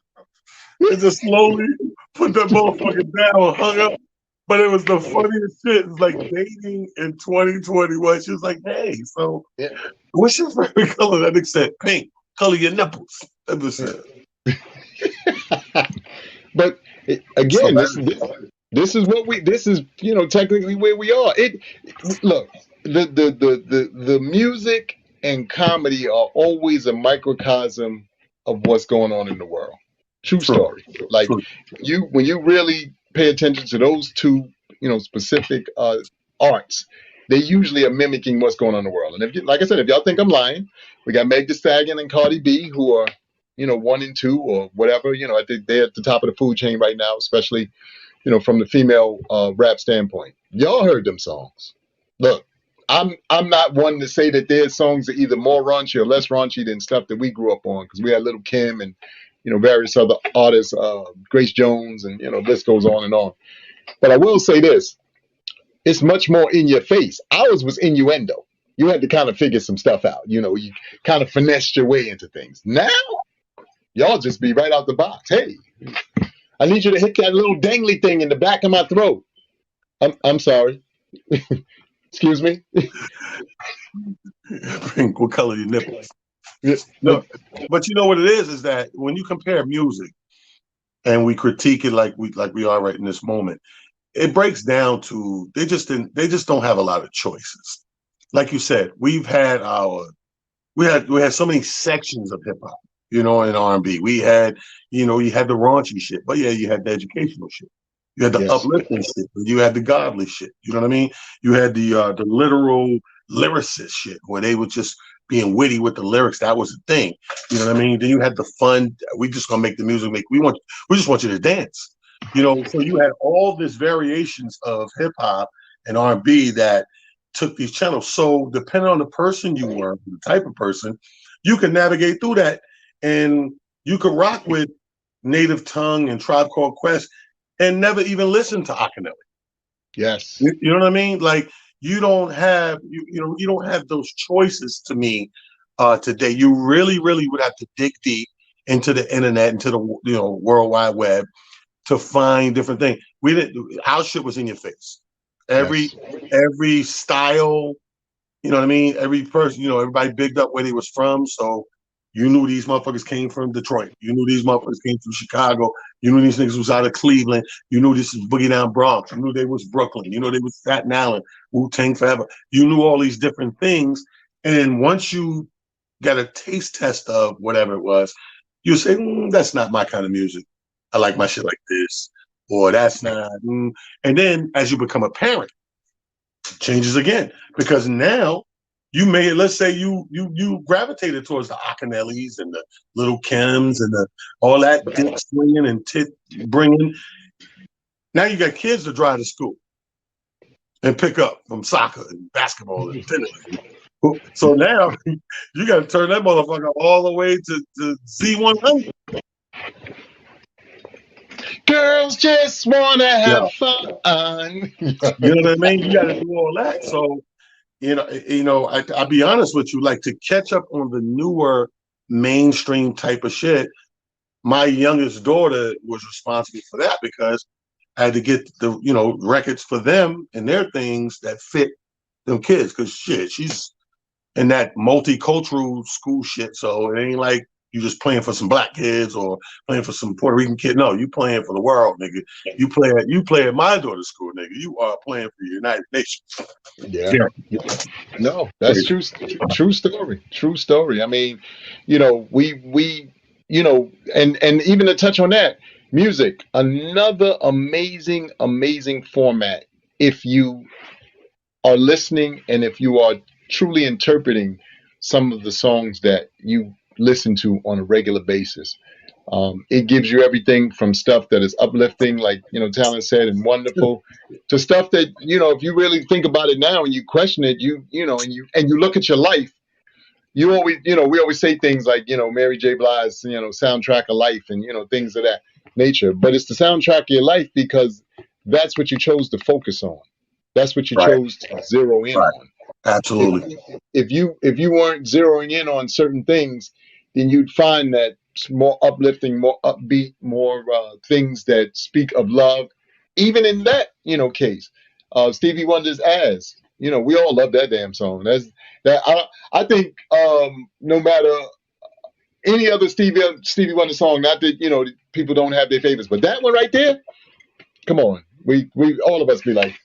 and just slowly put that motherfucker down and hung up. But it was the funniest shit. It's like dating in 2021. She was like, "Hey, so Yeah, what's your favorite color?" That nigga said, "Pink. Color your nipples." That bitch said, but "It's again, this hilarious." this this is what we this is technically where we are. Look, the music and comedy are always a microcosm of what's going on in the world. True True, story. Like, true. when you really pay attention to those two, specific arts, they usually are mimicking what's going on in the world. And like I said, if y'all think I'm lying, we got Meg Thee Stallion and Cardi B, who are, one and two or whatever. I think they're at the top of the food chain right now, especially, from the female rap standpoint. Y'all heard them songs. Look, I'm not one to say that their songs are either more raunchy or less raunchy than stuff that we grew up on, because we had Little Kim and various other artists, Grace Jones, and list goes on and on. But I will say this: it's much more in your face. Ours was innuendo. You had to kind of figure some stuff out. You kind of finessed your way into things. Now, y'all just be right out the box. Hey, I need you to hit that little dangly thing in the back of my throat. I'm sorry. Excuse me. Pink. What color your nipples? Yeah, No, but you know what it is that when you compare music and we critique it like we are right in this moment, it breaks down to they just don't have a lot of choices. Like you said, we had so many sections of hip hop, and R&B. We had, you had the raunchy shit, but yeah, you had the educational shit. You had the yes. uplifting shit. You had the godly shit. You know what I mean? You had the literal lyricist shit where they were just being witty with the lyrics. That was the thing. You know what I mean? Then you had the fun. We just gonna make the music. We just want you to dance. So you had all these variations of hip hop and R&B that took these channels. So depending on the person you were, the type of person, you can navigate through that And you could rock with Native Tongue and Tribe Called Quest and never even listen to Akinelis. Yes. You know what I mean? Like you don't have those choices to me today. You really, really would have to dig deep into the internet, into the World Wide Web to find different things. We didn't. Our shit was in your face. Every Yes. every style, you know what I mean? Every person, everybody bigged up where they was from. So you knew these motherfuckers came from Detroit. You knew these motherfuckers came from Chicago. You knew these niggas was out of Cleveland. You knew this was Boogie Down Bronx. You knew they was Brooklyn. You know they was Staten Island, Wu-Tang Forever. You knew all these different things. And once you got a taste test of whatever it was, you say, that's not my kind of music. I like my shit like this. Or that's not. And then as you become a parent, changes again because now you may let's say you gravitated towards the Akinelis and the Little Kims and the all that dick swinging and tit bringing. Now you got kids to drive to school and pick up from soccer and basketball and tennis. So now you got to turn that motherfucker all the way to Z100. Girls just want to Yeah, have fun. you know what I mean. You got to do all that. So I'll be honest with you, like to catch up on the newer mainstream type of shit, my youngest daughter was responsible for that because I had to get the, records for them and their things that fit them kids. Cause shit, she's in that multicultural school shit. So it ain't like you just playing for some black kids or playing for some Puerto Rican kid. No, you playing for the world, nigga. You play at my daughter's school, nigga. You are playing for the United Nations. Yeah. Yeah. No, that's true. True story. True story. I mean, we, and even to touch on that, music, another amazing, amazing format. If you are listening and if you are truly interpreting some of the songs that you listen to on a regular basis, it gives you everything from stuff that is uplifting, like Talon said, and wonderful, to stuff that if you really think about it now and you question it, and you look at your life. You always, we always say things like, Mary J. Blige's, soundtrack of life, and things of that nature. But it's the soundtrack of your life because that's what you chose to focus on. That's what you Right, chose to zero in right. on. If Absolutely. if you weren't zeroing in on certain things, then you'd find that it's more uplifting, more upbeat, more things that speak of love. Even in that case, Stevie Wonder's "As." We all love that damn song. That I think no matter any other Stevie Wonder song, not that people don't have their favorites, but that one right there, come on, we all of us be like,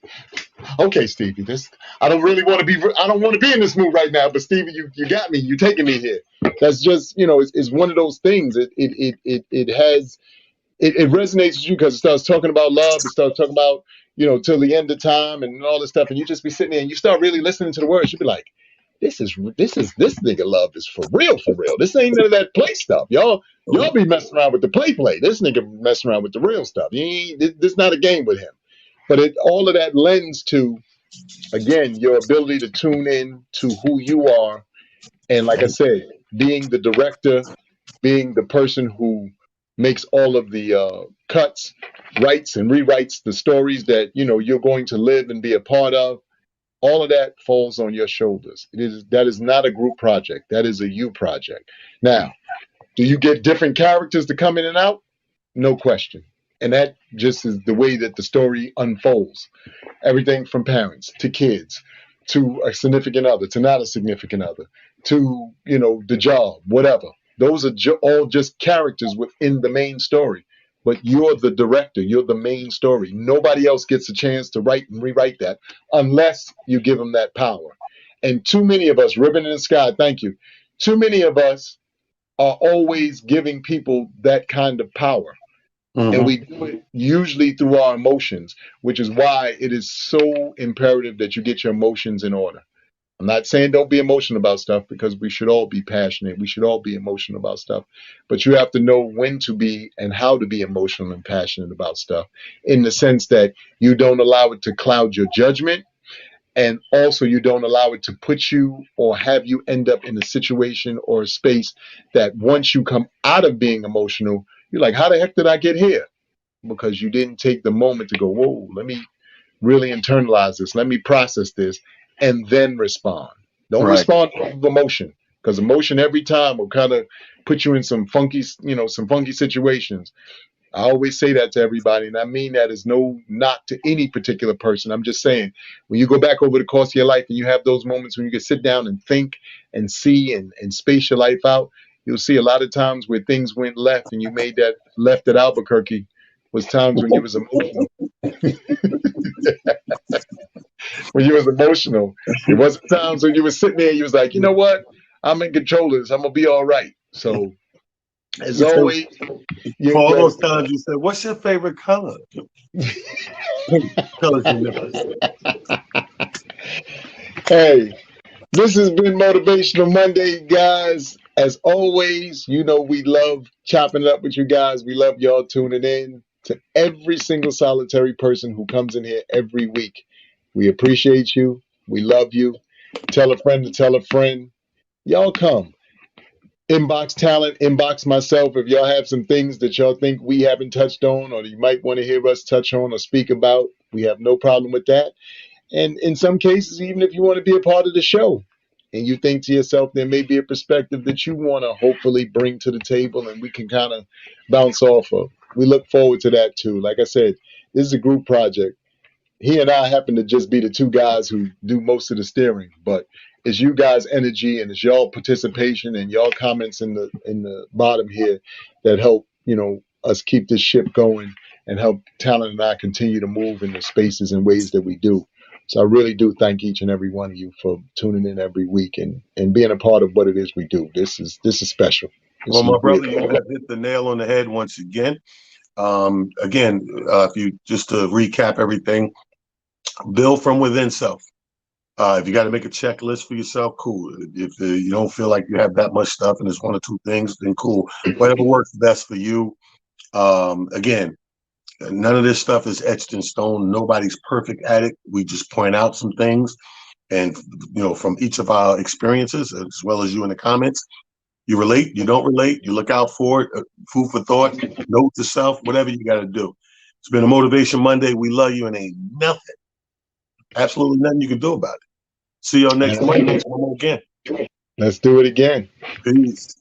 okay, Stevie, this I don't really want to be. I don't want to be in this mood right now. But Stevie, you got me. You taking me here. That's just it's one of those things. It resonates with you because it starts talking about love. It starts talking about till the end of time and all this stuff. And you just be sitting there and you start really listening to the words. You'd be like, this nigga love is for real, for real. This ain't none of that play stuff. Y'all be messing around with the play. This nigga messing around with the real stuff. This not a game with him. But all of that lends to, again, your ability to tune in to who you are. And like I said, being the director, being the person who makes all of the cuts, writes and rewrites the stories that you're going to live and be a part of. All of that falls on your shoulders. That is not a group project. That is a you project. Now, do you get different characters to come in and out? No question. And that just is the way that the story unfolds. Everything from parents to kids to a significant other to not a significant other to the job, whatever. Those are all just characters within the main story. But you're the director, you're the main story. Nobody else gets a chance to write and rewrite that unless you give them that power. And too many of us, Ribbon in the Sky, thank you. Too many of us are always giving people that kind of power. And Mm-hmm. we do it usually through our emotions, which is why it is so imperative that you get your emotions in order. I'm not saying don't be emotional about stuff because we should all be passionate. We should all be emotional about stuff. But you have to know when to be and how to be emotional and passionate about stuff in the sense that you don't allow it to cloud your judgment And also, you don't allow it to put you or have you end up in a situation or a space that once you come out of being emotional, you're like, how the heck did I get here? Because you didn't take the moment to go, whoa, let me really internalize this. Let me process this and then respond. Don't Right. respond with emotion, because emotion every time will kind of put you in some funky, some funky situations. I always say that to everybody, and I mean that as no not to any particular person. I'm just saying, when you go back over the course of your life and you have those moments when you can sit down and think and see and space your life out, you'll see a lot of times where things went left and you made that left at Albuquerque was times when you was emotional. When you was emotional, it wasn't times when you was sitting there. You was like, you know what? I'm in control of this. I'm gonna be all right. So as You said, always, for all yo, those times you said, "What's your favorite color?" Colors your nipples. hey, this has been Motivational Monday, guys. As always, we love chopping it up with you guys. We love y'all tuning in. To every single solitary person who comes in here every week, we appreciate you. We love you. Tell a friend to tell a friend. Y'all come. Inbox talent, inbox myself if y'all have some things that y'all think we haven't touched on or you might want to hear us touch on or speak about. We have no problem with that. And in some cases, even if you want to be a part of the show and you think to yourself, there may be a perspective that you want to hopefully bring to the table and we can kind of bounce off of. We look forward to that too. Like I said, this is a group project. He and I happen to just be the two guys who do most of the steering, but it's you guys' energy and it's y'all participation and y'all comments in the bottom here that help, us keep this ship going and help Talent and I continue to move in the spaces and ways that we do. So I really do thank each and every one of you for tuning in every week and being a part of what it is we do. This is special. Well, This is my brother, really you have hit the nail on the head once again. Again, if you just to recap everything, build from within self. If you got to make a checklist for yourself, cool. If you don't feel like you have that much stuff and it's one or two things, then cool. Whatever works best for you. Again, none of this stuff is etched in stone. Nobody's perfect at it. We just point out some things, and from each of our experiences, as well as you in the comments, you relate, you don't relate, you look out for it. Food for thought, note to self, whatever you got to do. It's been a Motivation Monday. We love you, and ain't nothing, absolutely nothing you can do about it. See y'all next Monday. One more again. let's do it again. Peace.